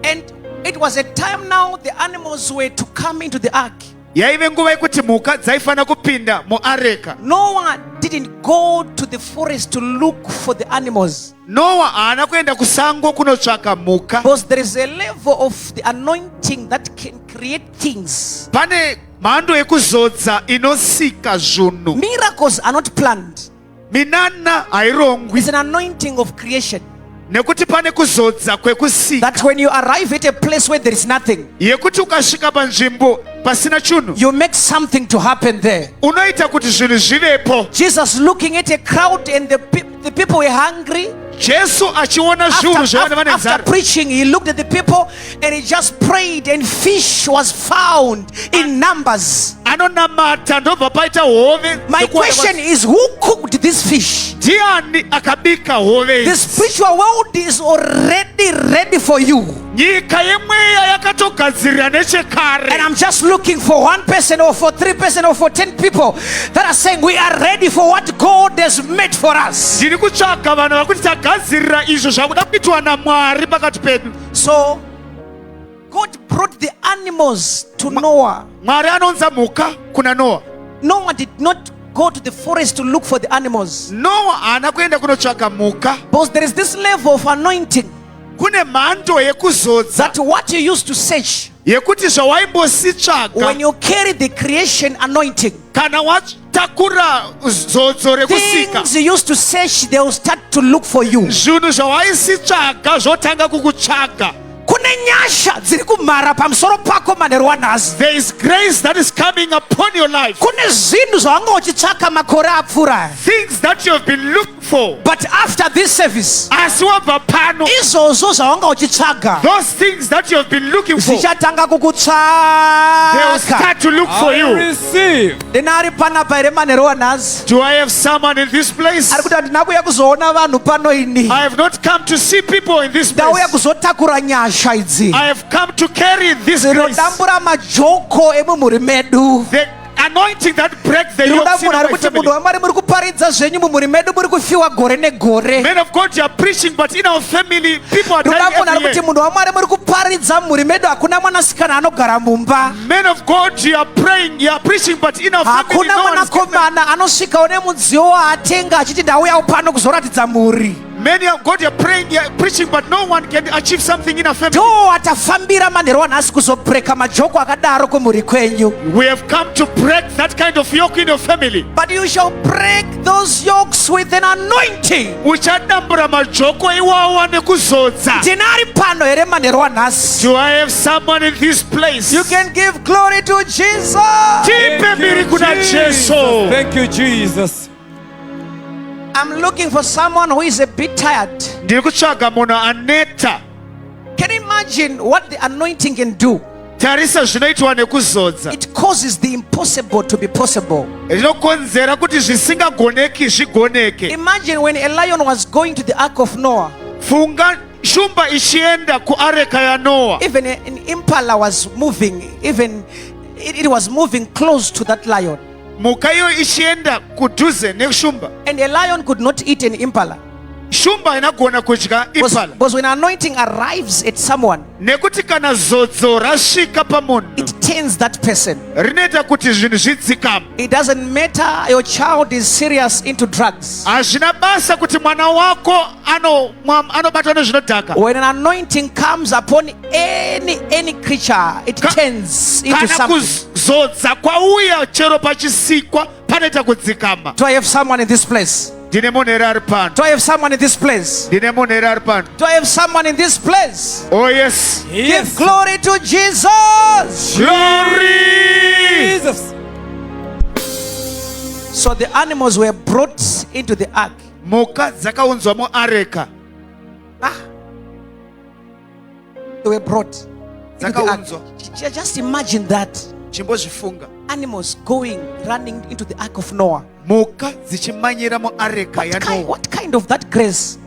and it was a time now the animals were to come into the ark. yaive nguva yekuti mhuka dzaifanira kupinda muareka. Noah didn't go to the forest to look for the animals, Noah haana kuenda kusango kunotsvaka mhuka. because there is a level of the anointing that can create things. Pane mhando yekuzodza inosika zvinhu. Miracles are not planned. Minana hairongwi It's an anointing of creation. nekuti pane kuzodza kwekusika, That when you arrive at a place where there is nothing, yekuti ukasvika panzvimbo pasina chinhu you make something to happen there. unoita kuti zvinhu zvivepo. Jesus looking at a crowd and the people were hungry. Jesu achiona zviuru zvevanhu vane After nzara, preaching, he looked at the people and he just prayed, and fish was found in numbers. anonamata ndobva paita hove. My question is, who cooked this fish? Ndiani akabika hove The idzi? spiritual world is already ready for you. Nyika yemweya yakatogadzirira And nechekare. I'm just looking for one person or for 3 person or for 10 people that are saying we are ready for what God has made for us. Ndiri kutsvaga vanhu vakuti tagadzirira izvo zvakuda kuitwa naMwari pakati pedu. So God brought the animals to Noah. Mwari anonza mhuka kuna Noa. Noah did not go to the forest to look for the animals, Noa haana kuenda kunotsvaga mhuka. because there is this level of anointing Kune mhando yekuzodza that what you used to search, yekuti zvawaimbositsvaga when you carry the creation anointing, kana watakura zodzo rekusika, things you used to search, they will start to look for you. zvinhu zvawaisitsvaga zvotanga kukutsvaga. Kune nyasha dziri kumhara pamusoro pako manheru wanhasi. There is grace that is coming upon your life. Kune zvinhu zvawanga uchitsvaka makore apfuura. Things that you have been looking for. But after this service, Asi wabva pano, izvozvo zvawanga uchitsvaga those things that you have been looking for, zvichatanga they will kukutsvaka. start to look for I you. receive. Ndina ari panapa here manheru wanhasi Do I have someone in this place? ari kuti handina kuuya kuzoona vanhu pano ini, I have not come to see people in this ndauya place. kuzotakura nyasha idzi I have come to carry this grace. dzinodambura majoko emumhuri medu. The anointing that breaks the ndinoda yokes in munhu ari my kuti munhu family. wamwari muri kuparidza zvenyu mumhuri medu muri kufiwa gore negore. Men of God, you are preaching, but in our family, people are ndinoda dying munhu ari every kuti year. munhu wamwari muri kuparidza mumhuri medu hakuna mwanasikana anogara mumba, Men of God, you are praying, you are preaching, but in our family, hakuna no one is given. mwanakomana anosvikawo nemudziyo waatenga achiti ndauyawo pano kuzoratidza mhuri. Many of God, you are praying, you are preaching, but no one can achieve something in our family. ndo atafambira manheru wanhasi kuzobreka majoko akadaro kumhuri kwenyu. We have come to break that kind of yoke in your family. But you shall break those yokes with an anointing. Uchadambura majoko iwawa nekuzodza. Ndinari pano here manheru wanhasi. Do I have someone in this place? You can give glory to Jesus. Tipe mbiri kuna Jesu. Thank you, Jesus. I'm looking for someone who is a bit tired. Ndiri kutsvaga munhu aneta. Can you imagine what the anointing can do? Tarisa zvinoitwa nekuzodza. It causes the impossible to be possible. Zvinokonzera kuti zvisingagoneki zvigoneke. Imagine when a lion was going to the ark of Noah, Funga shumba ichienda kuareka ya Noa. even an impala was moving, even it was moving close to that lion. Mhuka iyo ichienda kudhuze neshumba. And a lion could not eat an impala. Shumba inagona kudya impala. Because when anointing arrives at someone, Nekuti kana zodzo rasvika pamunhu, it turns that person. rinoita kuti zvinhu zvidzikame. It doesn't matter your child is serious into drugs. Hazvina basa kuti mwana wako anobatwa nezvinodhaka. When an anointing comes upon any creature, it turns into Kana something. kuzodza kwauya chero pachisikwa panoita kudzikama. Do I have someone in this place? Ndine munhu here ari pano. Do I have someone in this place? Ndine munhu here ari pano. Do I have someone in this place? Oh yes. Give glory to Jesus. Glory. Jesus. So the animals were brought into the ark. Mhuka dzakaunzwa muareka. They were brought into the ark. Dzakaunzwa. Just imagine that. Chimbozvifunga. Animals going, running into the ark of Noah. Mhuka dzichimanyira muareka ya Noa. What kind of that grace?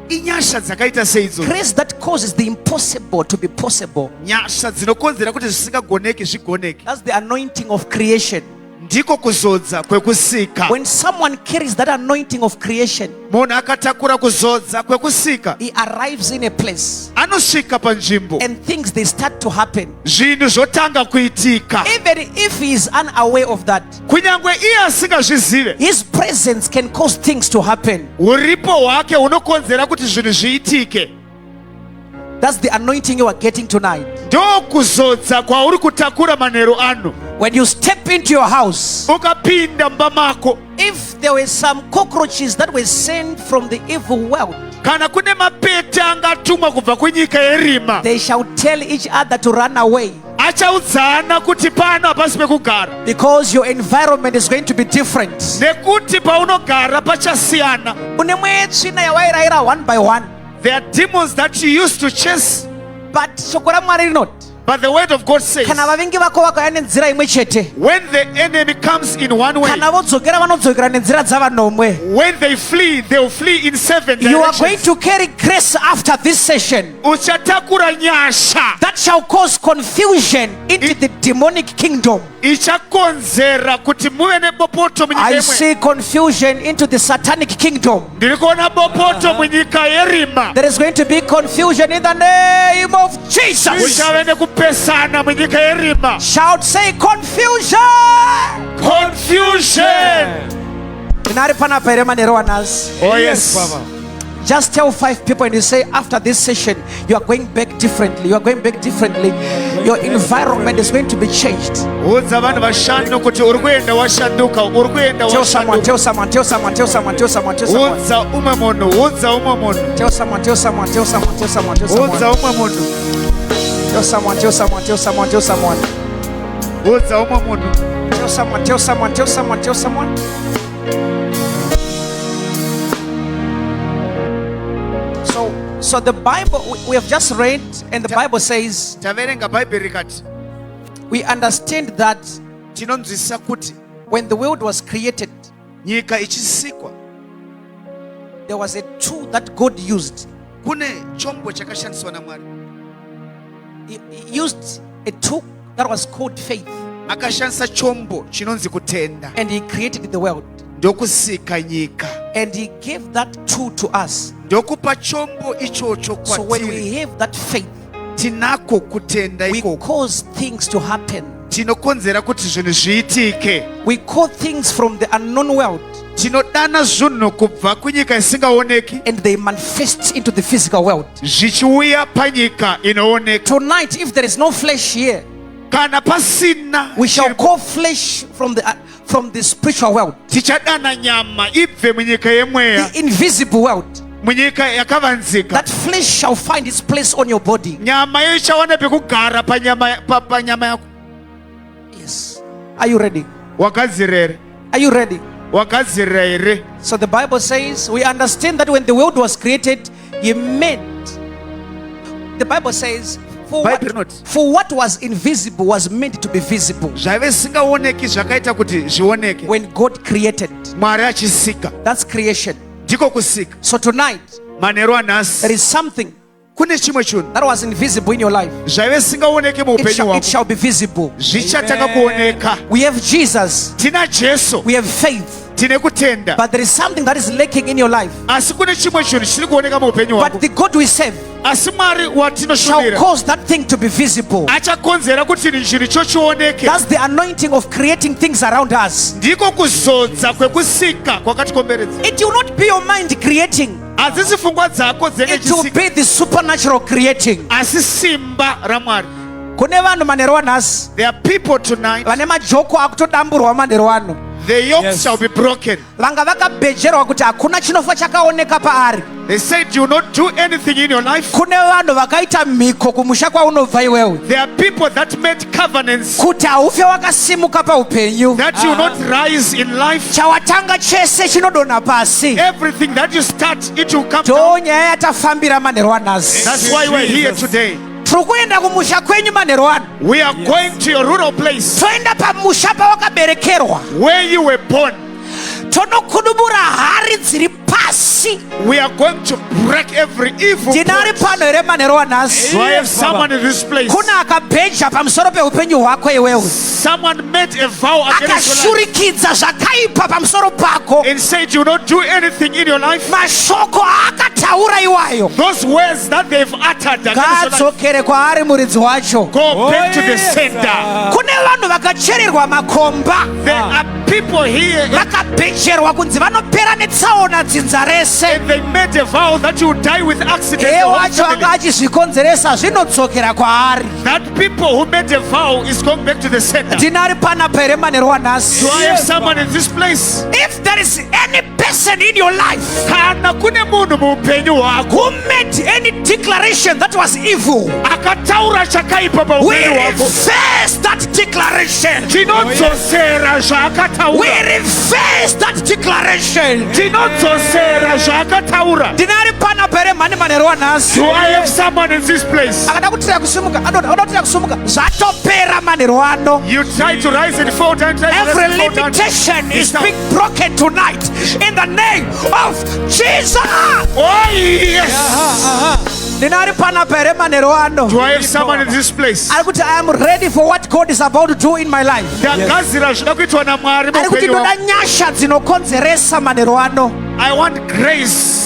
Inyasha dzakaita seidzo. Grace that causes the impossible to be possible. Nyasha dzinokonzera kuti zvisingagoneki zvigoneke. That's the anointing of creation. Ndiko kuzodza kwekusika. When someone carries that anointing of creation, Munhu akatakura kuzodza kwekusika, he arrives in a place anosvika panzvimbo, and things they start to happen. zvinhu zvotanga kuitika. Even if he is unaware of that, Kunyangwe iye asingazvizive, his presence can cause things to happen. uripo hwake hunokonzera kuti zvinhu zviitike. That's the anointing you are getting tonight. Ndo kuzodza kwauri kutakura manheru ano. When you step into your house, Ukapinda mumba mako, if there were some cockroaches that were sent from the evil world, kana kune mapete angatumwa kubva kunyika yerima, they shall tell each other to run away, achaudzana kuti pano hapasi pekugara. because your environment is going to be different. Nekuti paunogara pachasiyana. Une mwetsvina yawairayira one by one, There are demons that you used to chase. but shoko raMwari rinoti, But the word of God says, kana vavengi vako vakauya nenzira imwe chete, when the enemy comes in one way, kana vodzokera vanodzokera nenzira dzavanomwe. when they flee, they will flee in 7 You are going directions. to carry grace after this session Uchatakura nyasha that shall cause confusion into the demonic kingdom. ichakonzera kuti muve nebopoto munyika I yemwe. see confusion into the satanic kingdom. Ndiri kuona bopoto munyika yerima. There is going to be confusion in the name of Jesus. Kuchave nekupesana munyika yerima. Shout, say confusion. Confusion. Inari panapa ere manero wanas. Oh yes. Baba. Just tell 5 people and you say, after this session, you are going back differently. You are going back differently. Your environment is going to be changed. Udza vanhu vashanu kuti uri kuenda washanduka, uri kuenda Tell someone, washanduka. tell someone, tell someone, tell someone, tell someone, tell someone. Udza umwe munhu, udza umwe munhu, Tell someone, tell someone, tell someone, tell someone, tell udza someone. umwe munhu, Tell someone, tell someone, tell someone, tell someone. udza umwe munhu. Tell someone, tell someone, tell someone, tell someone. So the Bible we have just read, and the Bible says Taverenga Bhaibheri rikati, we understand that tinonzwisisa kuti when the world was created, nyika ichisikwa there was a tool that God used. kune chombo chakashandiswa naMwari. He used a tool that was called faith, Akashandisa chombo chinonzi kutenda and He created the world. ndokusika nyika, And He gave that tool to us. ndokupa chombo ichocho So when kwatiri. we have that faith, Tinako kutenda we ikoko, cause things to happen. tinokonzera kuti zvinhu zviitike. We call things from the unknown world, Tinodana zvinhu kubva kunyika isingaoneki and they manifest into the physical world. zvichiuya panyika inooneka. Tonight, if there is no flesh here, Kana pasina, we shall call flesh from the spiritual world, tichadana nyama ibve munyika yemweya, the invisible world. munyika yakavanzika. That flesh shall find its place on your body. Nyama iyo ichawana pekugara panyama yako. Yes. Are you ready? Wakadzirere, Are you ready? wakadzirere. So the Bible says we understand that when the world was created, He made. The Bible says for Bible not. for what was invisible was meant to be visible. Zvaive zvisingaoneki zvakaita kuti zvioneke. When God created, Mwari achisika, that's creation. ndiko kusika. So tonight Manheru there anhasi is something kune chimwe chinhu that was invisible in your life. zvaive zvisingaoneki muupenyu It hwako, shall be visible. zvichatanga kuoneka. We have Jesus. Tina Jesu, We have faith. tine kutenda, But there is something that is lacking in your life. asi kune chimwe chinhu chiri kuoneka muupenyu But hwako. the God we serve Asi Mwari shall watinoshumira cause that thing to be visible. achakonzera kuti chinhu icho chioneke. That's the anointing of creating things around us. Ndiko kuzodza kwekusika kwakatikomberedza. It will not be your mind creating. Hadzisi pfungwa dzako dzinenge It will chisika, be the supernatural creating. asi simba raMwari. Kune vanhu manheru wanhasi There are people tonight, vane majoko akutodamburwa manheru ano, the yokes Yes. shall be broken. vanga vakabhejerwa kuti hakuna chinofa chakaoneka paari. They said you will not do anything in your life. Kune vanhu vakaita mhiko kumusha kwaunobva iwewe There are people that made covenants kuti haufe wakasimuka paupenyu. that you will not rise in life. Chawatanga chese chinodonha pasi. Everything that you start, it will come down. Ndo nyaya yatafambira manheru wanhasi. That's why we're here Jesus. today. Tiri kuenda kumusha kwenyu manheru ano. We are going to your rural place Toenda pamusha pawakaberekerwa. where you were born. Tonokudubura hari dziri pasi. We are going to break every evil. Ndinari pano here manheru wanhasi. So I have someone in this place. Kuna akabheja pamusoro peupenyu hwako iwewe. Someone made a vow against your life Akashurikidza zvakaipa pamusoro pako. and said you will not do anything in your life. Mashoko akataura iwayo. Those words that they've uttered against your life, Ngadzokere kwaari muridzi wacho. go back to the yes. center. Kune vanhu vakachererwa makomba. There are people here Vakabhejerwa kunzi vanopera netsaona dzinza rese. and they made a vow that you will die with accident. Iye or wacho anga family. achizvikonzeresa zvinodzokera kwaari. That people who made a vow is going back to the center. Ndinari panapa here manheru wanhasi. Do I have someone in this place? If there is any person in your life Kana kune munhu muupenyu paupenyu hwako, who made any declaration that was evil, akataura chakaipa we paupenyu hwako, reverse that declaration. tinodzosera We zvaakataura, reverse that declaration. tinodzosera zvaakataura. Ndinari pana pere mhani manheru wanhasi. Do I have someone in this place? Akada kutira kusumuka, anoda kutira kusumuka, zvatopera manheru ano. You try to rise and fall down, try to rise Every and fall down. limitation is It's being broken tonight in the name of Jesus. Oh yes! Ndinari pana pere manheru ano. Do I have someone in this place? Ari kuti I am ready for what God is about to do in my life. Ndagadzira zvinoda kuitwa naMwari Ari kuti muupenyu ndoda hwangu. nyasha dzinokonzeresa manheru ano. I want grace.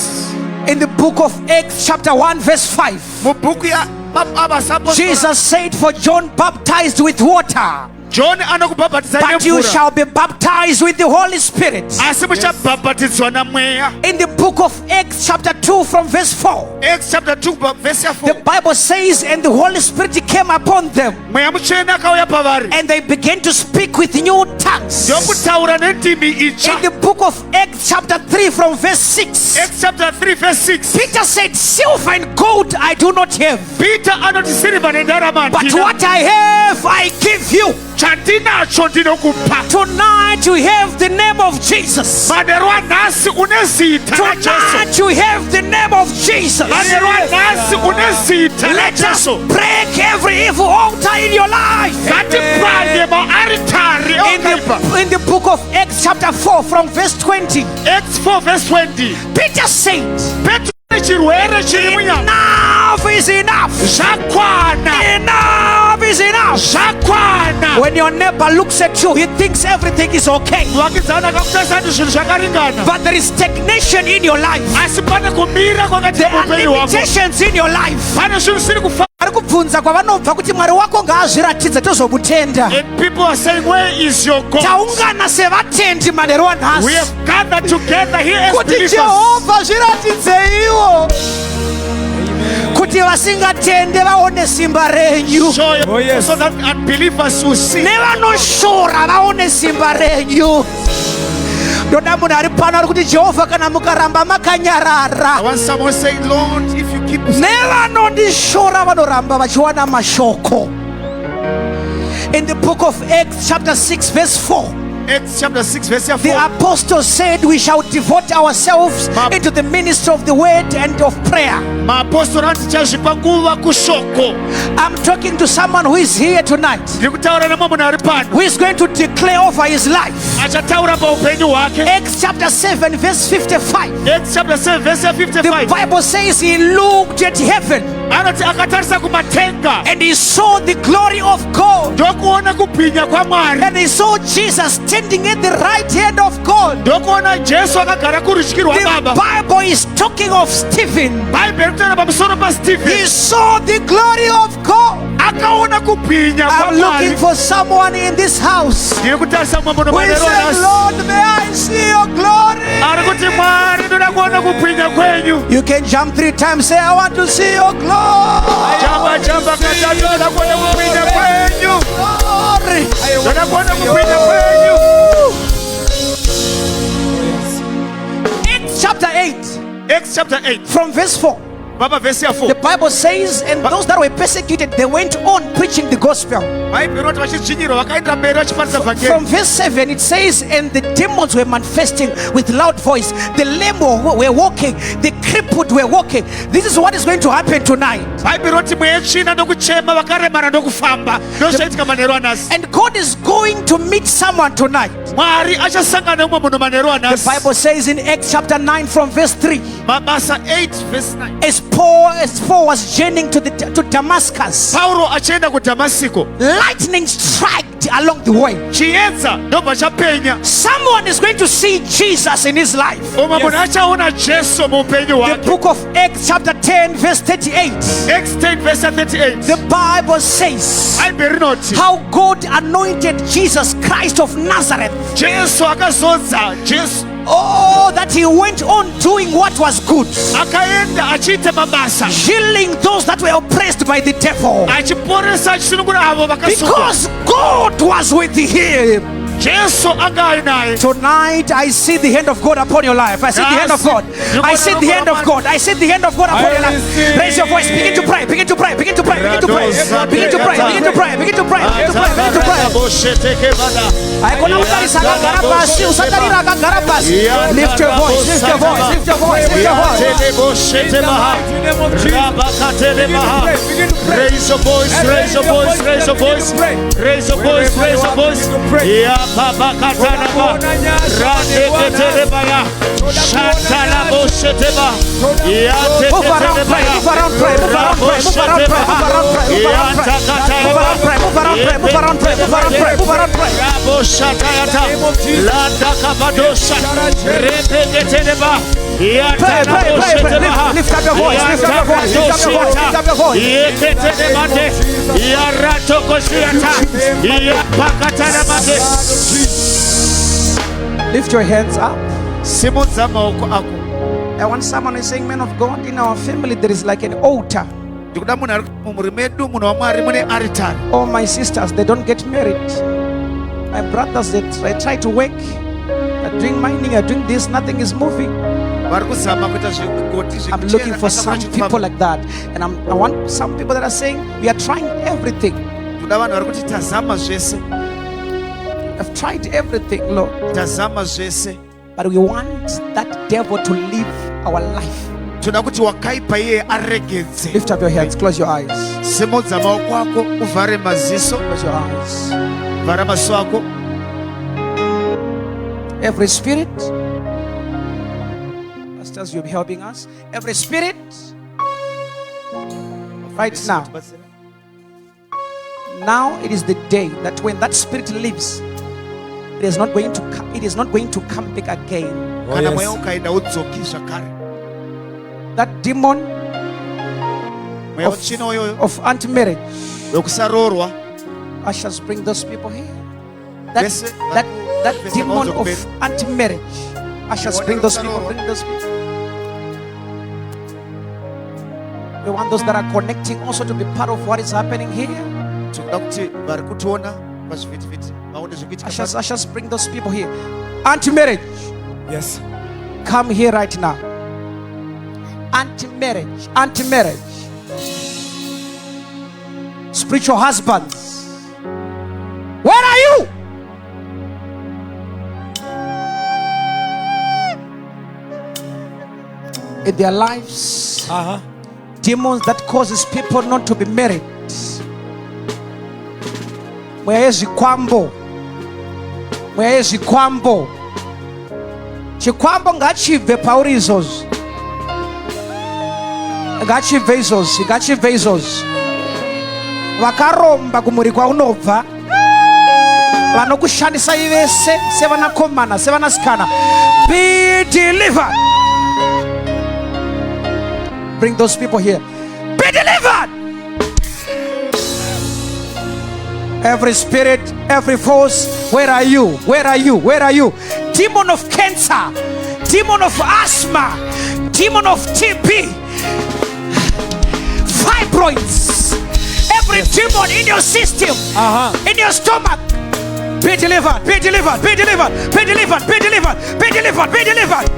In the book of Acts chapter 1 verse 5, Mubhuku yaVapostoli, Jesus said, for John baptized with water, John anokubhabhatidzai but you nemvura, shall be baptized with the Holy Spirit. asi muchabhabhatidzwa naMweya. In the book of Acts chapter 2 from verse 4, Acts chapter 2 verse ya the 4. Bible says, and the Holy Spirit came upon them, Mweya mutsvene akauya pavari, and they began to speak with new tongues. ndokutaura nendimi itsva. In the book of Acts chapter 3 from verse 6, Acts chapter 3 verse 6. Peter said, silver and gold I do not have, Peter anoti sirivha nendarama but handina, what I have I give you. chandinacho ndinokupa. Tonight you have the name of Jesus. Manheru anhasi une zita raJesu. Tonight you have the name of Jesus. Manheru anhasi une zita Let us raJesu. break every evil altar in your life. Ngatipwanye maaritari okaipa. In the book of Acts chapter 4 from verse 20, Acts 4 verse 20. Peter said, Petro ane chirwere chiri munyama. enough is enough. Zvakwana. Enough is enough. Zvakwana. When your neighbor looks at you, he thinks everything is okay. Vakidzana akakutarisa kuti zvinhu zvakaringana. But there is stagnation in your life. Asi pane kumira kwakaita There are muupenyu hwako. limitations in your life. Pane zvinhu zvisiri kufamba. Ari kubvunza kwavanobva kuti Mwari wako ngaazviratidze tozomutenda. And people are saying, where is your God? Taungana sevatendi manheru We anhasi have gathered together here as kuti believers. Jehovha zviratidze ivo, kuti vasingatende vaone simba renyu, Show your, so that unbelievers will see. nevanoshora vaone simba renyu. Ndoda munhu ari pano ari kuti Jehovha kana mukaramba I makanyarara, want someone saying, Lord, if you keep nevanondishora vanoramba vachiwana mashoko. In the book of Acts chapter 6 verse 4, Acts chapter 6 verse the 4. apostles said we shall devote ourselves into the ministry of the word and of prayer. Maapostoli anoti tichazvipa nguva kushoko. I'm talking to someone who is here tonight, Ndiri kutaura nemwe munhu ari pano who is going to declare over his life. achataura paupenyu hwake. Acts chapter 7 verse 55. Acts chapter 7 verse The 55. Bible says he looked at heaven Anoti akatarisa kumatenga and he saw the glory of God, ndokuona kubwinya kwaMwari, and he saw Jesus standing at the right hand of God. ndokuona Jesu akagara kurudyi rwa The Baba. Bible is talking of Stephen. Bhaibheri rinotaura pamusoro paStephen. He saw the glory of God. Akaona kubwinya I'm looking kwaMwari. for someone in this house Ndiri kutarisa mumwe munhu who manheru said, anhasi Lord, may I see your glory. ari kuti Mwari ndoda kuona kubwinya kwenyu. You can jump 3 times, say, I want to see your glory. Jamba jamba katatu, ndoda kuona kubwinya kwenyu. Glory. Ndoda kuona kubwinya kwenyu. Acts chapter 8 Acts chapter 8 from verse 4. baba verse ya 4. The Bible says, and those that were persecuted, they went on preaching the gospel. Bhaibheri rinoti vachidzvinyirwa vakaenda mberi vachiparisa From vhangeri. verse 7, it says, and the demons were manifesting with loud voice. The lame were walking, the crippled were walking. This is what is going to happen tonight. Bhaibheri rinoti mweya tsvina ndokuchema, vakaremara ndokufamba. Ndozvaitika manheru anhasi. And God is going to meet someone tonight. Mwari achasangana nemumwe munhu manheru The anhasi. Bible says in Acts chapter 9 from verse 3, Mabasa 8 verse 9. as Paul was journeying to Damascus, Pauro achienda kuDhamasiko, lightning struck along the way. chiedza ndobva chapenya. Someone is going to see Jesus in his life. Umwe munhu achaona Jesu muupenyu The hwake. book of Acts chapter 10 verse 38, Acts 10 verse 38. the Bible says Bhaibheri rinoti how God anointed Jesus Christ of Nazareth. Jesu akazodza Jesu, Oh, that he went on doing what was good, akaenda achiita mabasa, healing those that were oppressed by the devil, achiporesa achisunungura avo vakasungwa. because God was with him. Tonight I see the hand of God upon your life. I see the hand of God. I see the hand of God. I see the hand of God upon your life. Raise your voice. Begin to pray. Begin to pray. Begin to pray. Begin to pray. Begin to pray. Begin to pray. Begin to pray. Begin to pray. Begin to pray. Lift your voice. Lift your voice. Lift your voice. Lift your voice. Raise your voice. Raise your voice. Raise your voice. Raise your voice. Raise your voice. Ya baba katanaba. Rande ketelebaya. Shatala bosheteba. Ya tetelebaya. Move around, pray. Move around, pray. Move around, pray. Move around, pray. Move around, pray. Move around, pray. Move around, pray. Move around, pray. Move around, pray. Move around, pray. Rabo shatayata. Landa kabadosha. Rebe keteleba. Ya pray, pray, pray, pray. Lift up your voice. Lift up your voice. Lift up your voice. Lift up your voice. Ya ketelebate. Ya ratoko shiata. Ya pakatanabate. Lift your hands up. Simutsa maoko ako. I want someone who is saying, man of God, in our family there is like an altar. All my sisters, they don't get married. My brothers, they try to work. They're doing mining, they're doing this, nothing is moving. I'm looking for some people like that. And I want some people that are saying, we are trying everything. I've tried everything, Lord. But we want that devil to live our life. Lift up your hands, close your eyes. Close your eyes. Every spirit, pastors, you'll be helping us. Every spirit, right now. Now it is the day that when that spirit leaves, it is not going to come. It is not going to come back again. Oh, yes. That demon of anti-marriage, ushers, bring those people here. That demon of anti-marriage, ushers, bring those people. Bring those people. We want those that are connecting also to be part of what is happening here. Ushers, bring those people here. Anti-marriage. Yes. Come here right now. Anti-marriage. Anti-marriage. Spiritual husbands. Where are you? In their lives, demons that causes people not to be married. Chikwambo ngachive paurizos ngachive izos vakaromba kumuri kwaunobva vanokushandisa ivese sevanakomana sevanasikana. Be delivered. Bring those people here. Be delivered. Every spirit, every force, where are you? Where are you? Where are you? Demon of cancer, demon of asthma, demon of TB, fibroids, every demon in your system, in your stomach, be delivered, be delivered, be delivered, be delivered, be delivered, be delivered, be delivered.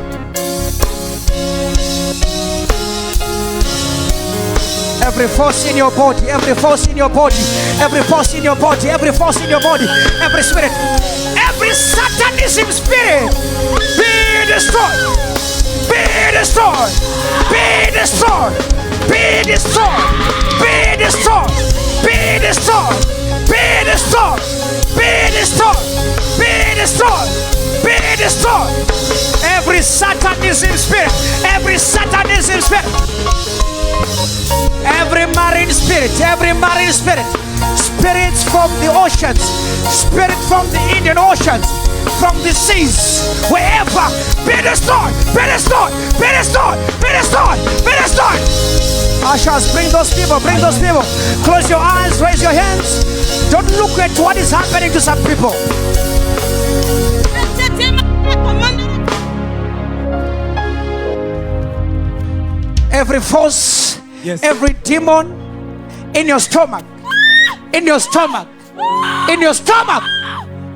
Every force in your body, every force in your body, every force in your body, every force in your body, every spirit, every satanism spirit, be destroyed, be destroyed, be destroyed, be destroyed, be destroyed, be destroyed, be destroyed, be destroyed, be destroyed, be destroyed. Every satanism spirit, every satanism spirit. Every marine spirit, spirits from the oceans, spirit from the Indian Oceans, from the seas, wherever, be destroyed, be destroyed, be destroyed, be destroyed, be destroyed. Ushers, bring those people, bring those people. Close your eyes, raise your hands. Don't look at what is happening to some people. Every force, every demon in your stomach, in your stomach, in your stomach,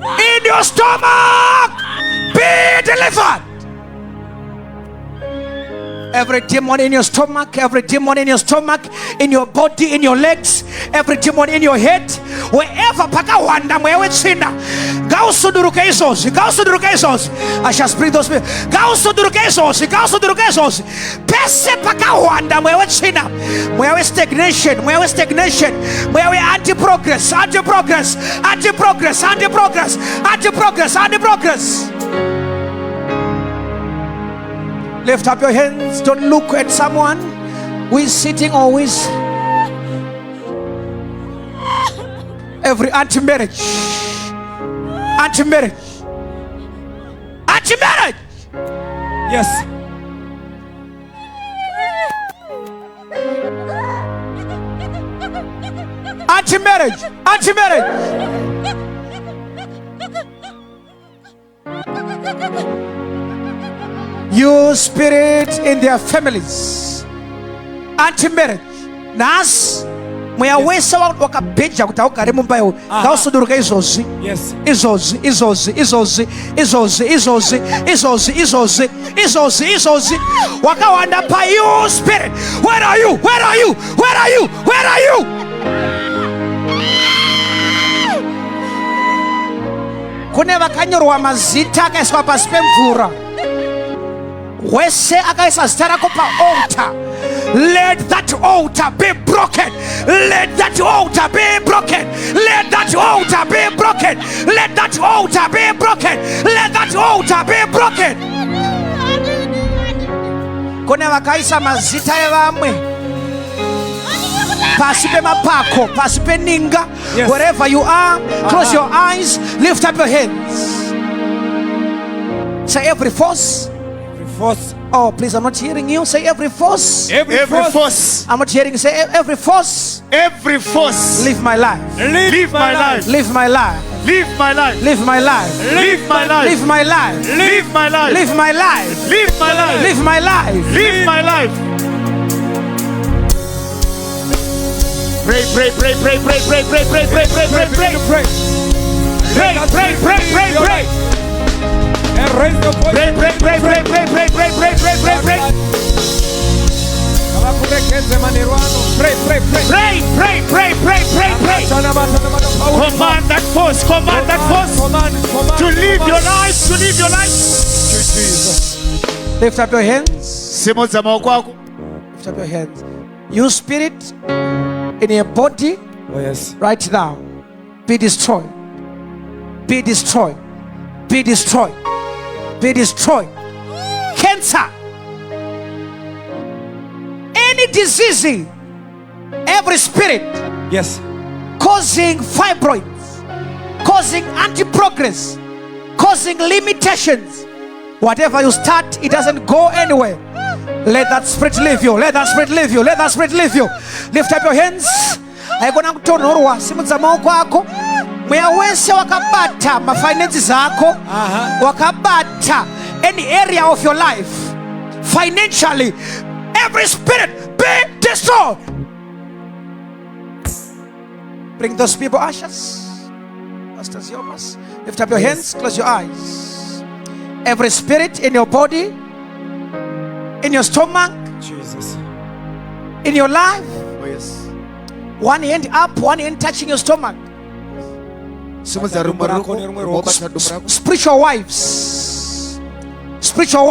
in your your stomach, be delivered. Every demon in your stomach, every demon in your stomach, in your body, in your legs, every demon in your head, wherever pakawanda mwewe tsina, gausuduruke izozi. I shall bring those people. Gausuduruke izozi. Pese pakawanda mwewe tsina, mwewe stagnation, mwewe anti-progress. Lift up your hands. Don't look at someone who is sitting or who is. Every anti-marriage. Yes. Anti-marriage. You spirit in their families, anti-marriage. Nas mweyawesa wakabeja kuti augare mumba iwo ngausuduruka izozi. Izozi wakawanda pa. You spirit, where are you? Kune vakanyorwa mazita akaiswa pasi pemvura. Wese akaisa zita rako pa altar. Let that altar be broken. Let that altar be broken. Let that altar be broken. Let that altar be broken. Let that altar be broken. Kone vakaisa mazita evamwe pasi pemapako, pasi peninga. Wherever you are, close your eyes, lift up your hands. Say every force. Oh, please, I'm not hearing you. Say every force. Every force. I'm not hearing you. Say every force. Every force. Live my life. Live my life. Live my life. Live my life. Live my life. Live my life. Live my life. Live my life. Live my life. Live my life. Live my life. Live my life. Pray. Pray. And raise the voice. Pray. Command that force. To live your life. Lift up your hands. Lift up your hands. You spirit in your body, Oh yes. right now, be destroyed. Cancer, any disease, every spirit, Yes. causing fibroids, causing anti-progress, causing limitations. Whatever you start, it doesn't go anywhere. Let that spirit leave you. Lift up your hands. Aikona kutonorwa simudza maoko ako. Mweya wese wakabata mafinances ako, wakabata any area of your life financially, every spirit be destroyed. Bring those people ashes. Pastors Yomas, lift up your hands, close your eyes. Every spirit in your body, in your stomach, Jesus. in your life, Oh yes. one hand up, one hand touching your stomach. Spiritual wives, Out. spiritual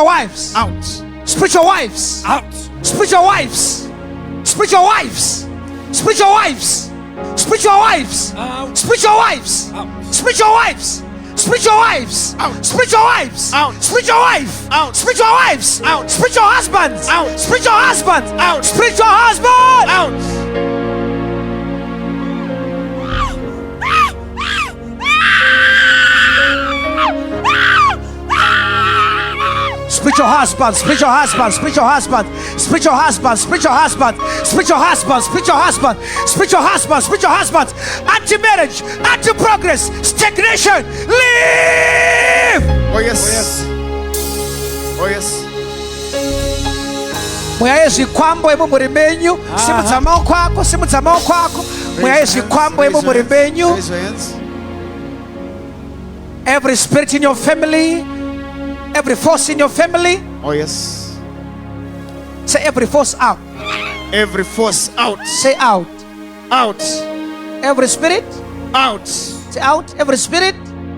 wives, Out. spiritual wives, spiritual wives, spiritual wives, spiritual wives, Out. spiritual wives, Out. spiritual wives, spiritual wives, Out. spiritual wives, Out. spiritual wife, Out. spiritual wives, Out. spiritual husbands, Out. spiritual husbands, Out. spiritual husband. Out. Spiritual husband, spiritual husband, spiritual husband, spiritual husband, spiritual husband, spiritual husband, spiritual husband, spiritual husband, spiritual husband, anti-marriage, anti-progress, stagnation, leave. Oh yes. Oh yes. Mwezi kwambo emu muri menyu, simudza maoko ako, Raise your hands. Every spirit in your family, every force in your family. Oh yes. Say every force out. Every force out. Say out. Out. Every spirit out. Say out. Every spirit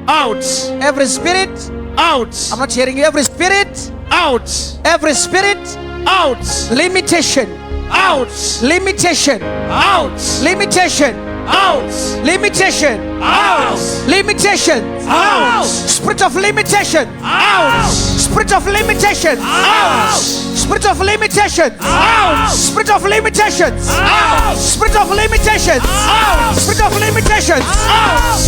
out. Every spirit out. I'm not hearing you. Every spirit out. Every spirit out. Limitation out. Limitation out. Limitation out. Limitation out. Limitation out. Spirit of limitation out. Spirit of limitation out. Spirit of limitation out. Spirit of limitation out. Spirit of limitation out. Spirit of limitation out.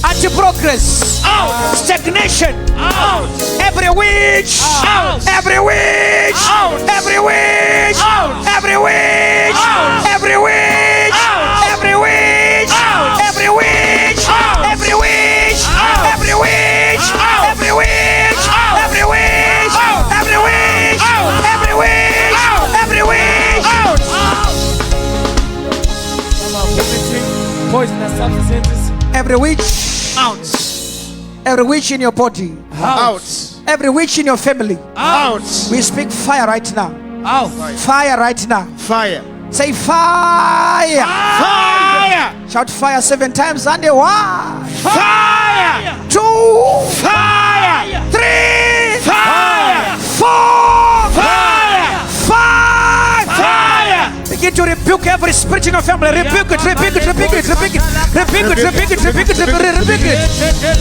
Anti-progress out. Stagnation out. Every witch out. Every witch out. Every witch out. Every witch out. Every witch out. Every witch out. Every witch out. Every witch out. Every witch out. Every witch out. Every witch out. Every witch out. Every witch out. Every witch out. Poisonous substances. Every witch out. Every witch in your body out. Every witch in your family out. we speak fire right now Out. Fire right now Fire. Say fire Fire. Shout fire 7 times and 1 Fire. 2 Fire. 3 Fire. 4 Fire. 5 Fire. Begin to rebuke every spirit in your family. Rebuke it, rebuke it, rebuke it, rebuke it, rebuke it, rebuke it, rebuke it, rebuke it.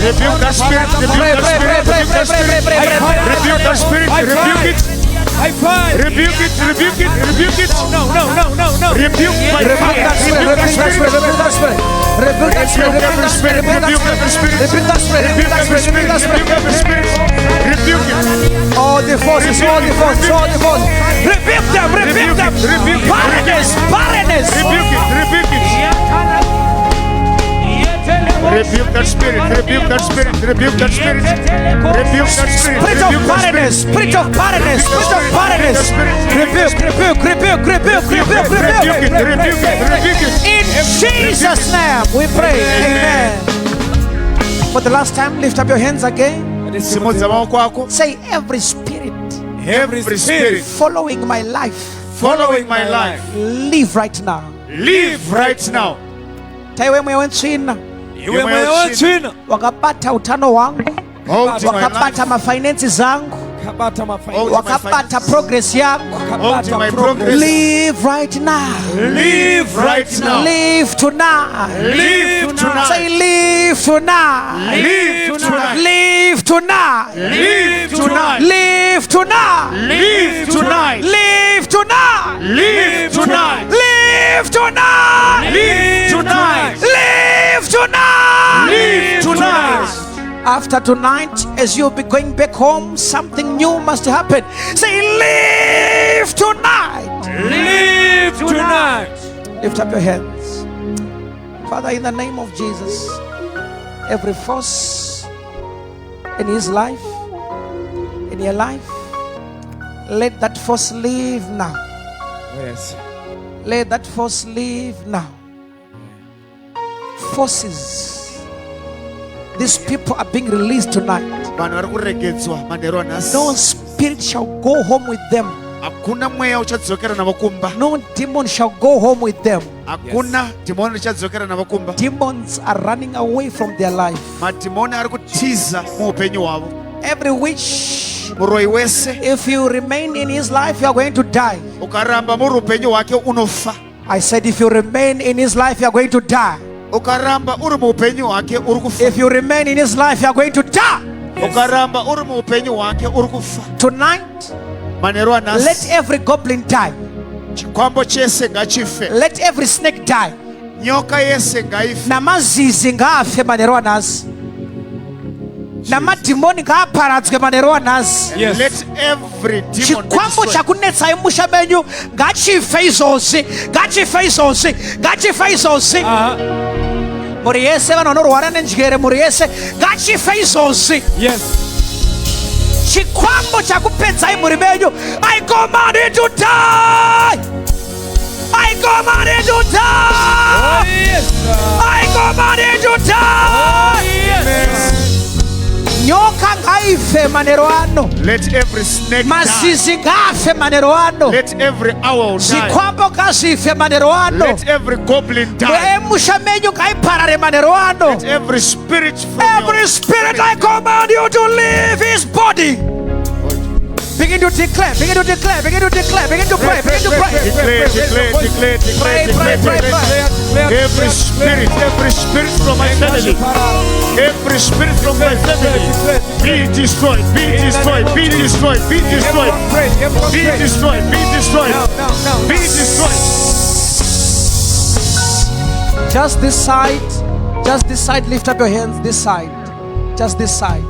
Rebuke that spirit. Rebuke that spirit. Rebuke that spirit. Rebuke it. High five. Rebuke it. Rebuke it. Rebuke it. No. Rebuke by Rebuke fire. that spirit, Rebuke that spirit. rebuke that spirit, rebuke that spirit, rebuke that spirit, rebuke that spirit, rebuke that spirit, rebuke that spirit, rebuke that spirit, Rebuke every spirit. Rebuke it. all the forces, all the forces, all the forces. Rebuke them, rebuke them. Rebuke it. Barrenness, barrenness. Rebuke it. Rebuke it. Rebuke that spirit. Rebuke that spirit. Rebuke that spirit. Rebuke that spirit. Spirit of barrenness, spirit of barrenness, spirit of barrenness. Rebuke, rebuke, rebuke, rebuke, rebuke, Rebuke it. rebuke. Rebuke it. Rebuke it. In Jesus' name we pray. Amen. For the last time, lift up your hands again. Simudza amaboko ako. Say every spirit Every spirit following my life, following my life, live right now. live right now. Taiwe mwe wentswina Iwe mwewe wachina. wakapata utano wangu, Hold to my wakapata life. mafinansi zangu, Kabata mafaini. Hold to my wakapata finances. progress yangu. Hold to my progress. Live right now. Live right now. Live tonight. Live tonight. Say live tonight. Live tonight. Live tonight. Live tonight. Live tonight. Live tonight. Live tonight. Live tonight. Live tonight. Live tonight. Live tonight. Live tonight. After tonight, as you'll be going back home, something new must happen. Say, live tonight. Live tonight. Lift up your hands. Father, in the name of Jesus, every force in his life, in your life, let that force leave now. Yes. Let that force leave now. Forces. These people are being released tonight. Vanhu vari kuregedzwa manheru anhasi. No spirit shall go home with them. Hakuna mweya uchadzokera navo kumba. No demon shall go home with them. Hakuna dhimoni richadzokera navo kumba. Demons are running away from their life. Madhimoni ari kutiza muupenyu hwavo. Every witch, Muroi wese if you remain in his life, you are going to die. ukaramba muri upenyu hwake unofa. I said, if you remain in his life, you are going to die. Ukaramba uri muupenyu hwake uri kufa. If you remain in his life, you are going to die. Ukaramba uri muupenyu hwake uri kufa. Tonight, Manheru anhasi. let every goblin die. Chikwambo chese ngachife. Let every snake die. Nyoka yese ngaife. Namazizi ngaafe manheru anhasi. Namadhimoni ngaaparadzwe manheru anhasi. Yes. Let every demon be chikwambo destroyed. chakunetsai musha menyu ngachife izvozvi, ngachife izvozvi, ngachife izvozvi. Muri yese vanhu vanorwara nenjere, muri yese ngachife izvozvi. Yes. Chikwambo chakupedzai muri menyu, I command it to die. I command it to die. I command it to die. Nyoka ngaife manero ano. Let every snake die. Masizi ngafe manero ano. Let every owl die. Zikwambo ngazife manero ano. Let every goblin die. Emushamenyu ngaiparare manero ano. Let every spirit from Every spirit, I command you to leave his body. Begin to declare, begin to declare, begin to declare, begin to pray, begin to pray. Declare. Every spirit from my family, every spirit from my family, be destroyed, be destroyed, be destroyed, be destroyed, be destroyed, be destroyed, be destroyed. Just this side, lift up your hands, this side, just this side,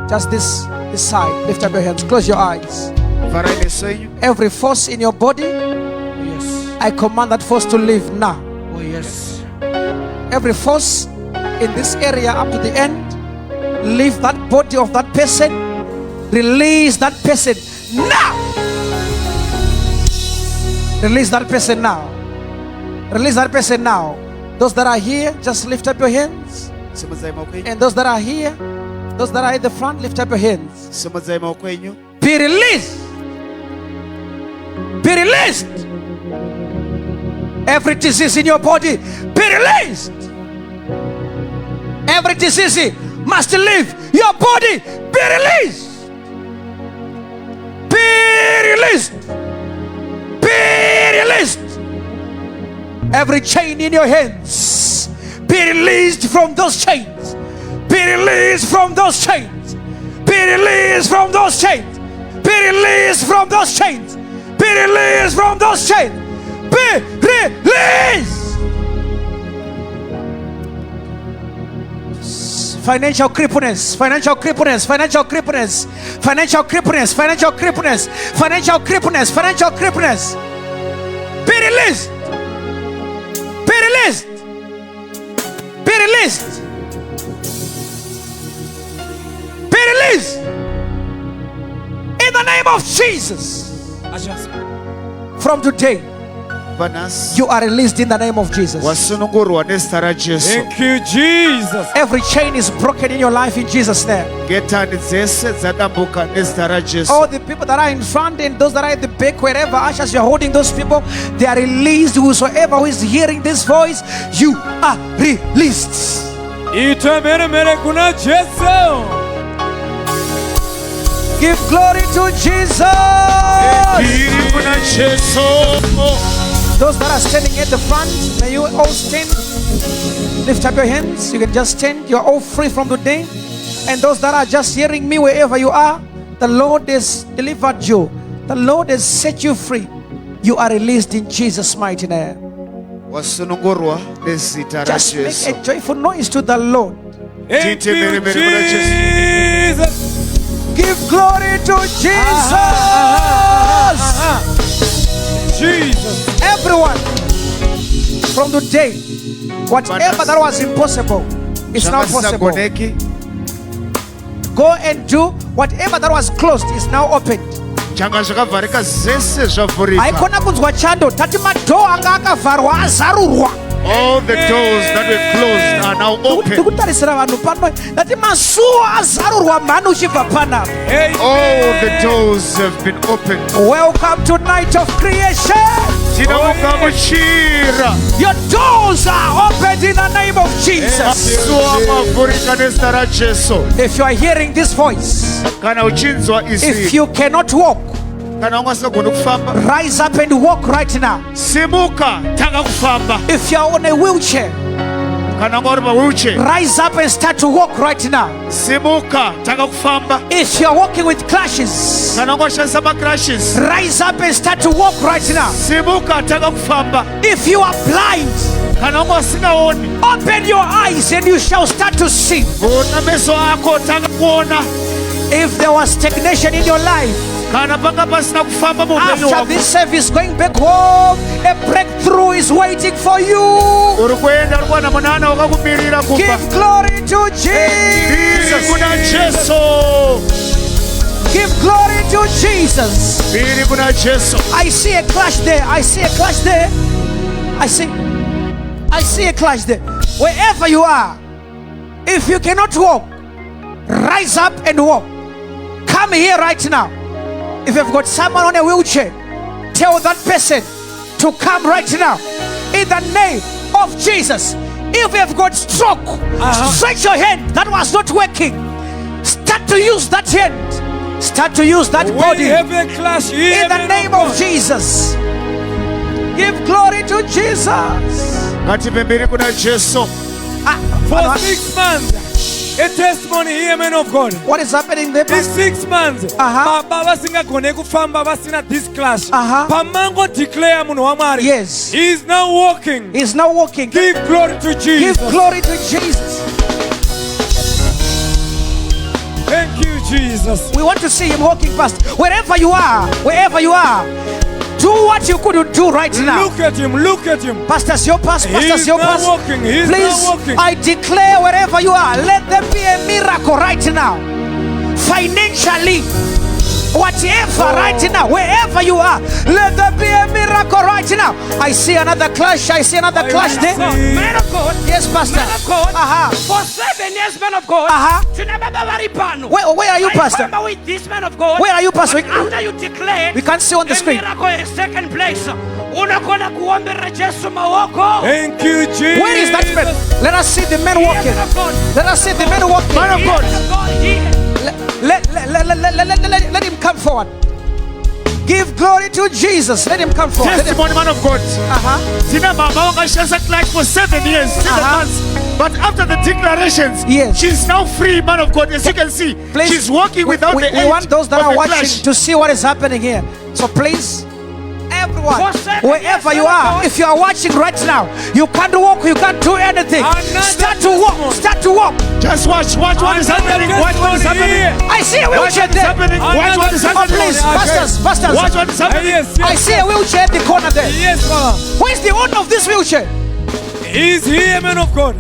just this side, lift up your hands, close your eyes. Every force in your body, I command that force to leave now. Every force in this area up to the end, leave that body of that person, release that person now. Release that person now. Release that person now. Those that are here, just lift up your hands. And those that are here, those that are at the front, lift up your hands. Be released. Be released. Every disease in your body, be released. Every disease must leave your body. Be released. Be released. Be released. Every chain in your hands, be released from those chains. Be released from those chains. Be released from those chains. Be released from those chains. Be released from those chains. Be released. Financial crippleness, financial crippleness, financial crippleness, financial crippleness, financial crippleness, financial crippleness, financial crippleness. Be released. Be released. Be released. Be released. In the name of Jesus. From today, you are released in the name of Jesus. Thank you, Jesus. Every chain is broken in your life in Jesus' name. All the people that are in front and those that are at the back, wherever ushers you're holding those people, they are released. Whosoever who is hearing this voice, you are released. Give glory to Jesus. Those that are standing at the front, may you all stand. Lift up your hands. You can just stand. You are all free from today. And those that are just hearing me wherever you are, the Lord has delivered you. The Lord has set you free. You are released in Jesus' mighty name. Just make a joyful noise to the Lord. Thank you, Jesus. Give glory to Jesus. Jesus. Everyone, from today, whatever that was impossible is now possible. Go and do whatever that was closed is now opened. Haikona kunzwa chando tati madoo anga akavarwa azarurwa. All the doors that were closed are now open. All the doors have been opened. Welcome to night of creation. Your doors are opened in the name of Jesus. If you are hearing this voice, if you cannot walk, rise up and walk right now. If you are on a wheelchair, rise up and start to walk right now. If you are walking with crutches, rise up and start to walk right now. If you are blind, open your eyes and you shall start to see. If there was stagnation in your life, after this service, going back home, a breakthrough is waiting for you. Give glory to Jesus. Give glory to Jesus. Mbiri kuna Jesu. I see a clash there. I see a clash there. I see a clash there. Wherever you are, if you cannot walk, rise up and walk. Come here right now. If you've got someone on a wheelchair, tell that person to come right now. In the name of Jesus. If you have got stroke, stretch your hand that was not working. Start to use that hand. Start to use that body. In the name of Jesus. Give glory to Jesus. For 6 months, a testimony here, man of God. What is happening there? In 6 months, Baba singa kone kufamba basina this clash. Pamango declare muno wamari. Yes. He is now walking. He is now walking. Give glory to Jesus. Give glory to Jesus. Thank you, Jesus. We want to see him walking past. Wherever you are, do what you couldn't do right now. Look at him, look at him. Pastors, your pass, pastors, your pass. Please, I declare wherever you are, let there be a miracle right now. Financially, whatever right now, wherever you are, let there be a miracle right now. I see another clash. I see another clash there. Man of God. Yes, Pastor. Man of God. For 7 years, man of God. Where are you, Pastor? I with this man of God. Where are you, Pastor? After you declare, we can't see on the screen. Miracle in second place. Thank you, Jesus. Where is that man? Let us see the men walking. Let us see the men walking. Man of God. Let him come forward. Give glory to Jesus. Let him come forward. Testimony, man of God. She has a clash for 7 years, 7 months. But after the declarations, yes, she's now free, man of God. As you can see, please, she's walking without the aid. We want those that are watching clash to see what is happening here. So please, everyone, wherever you are, if you are watching right now, you can't walk, you can't do anything. Start to walk, start to walk. Just watch what is happening. Watch what is happening. I see a wheelchair there. Watch what is happening. Please, pastors. Watch what is happening. I see a wheelchair in the corner there. Yes, Father. Who is the owner of this wheelchair? He's here, man of God.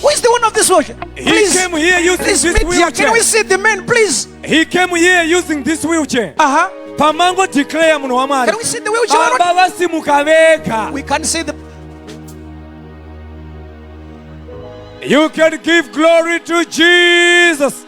Who is the owner of this wheelchair? Please, he came here using this wheelchair. Can we see the man, please? He came here using this wheelchair. Pamango declare muno wamari. Can we see the wheelchair? Baba simukabeka. We can see the. You can give glory to Jesus.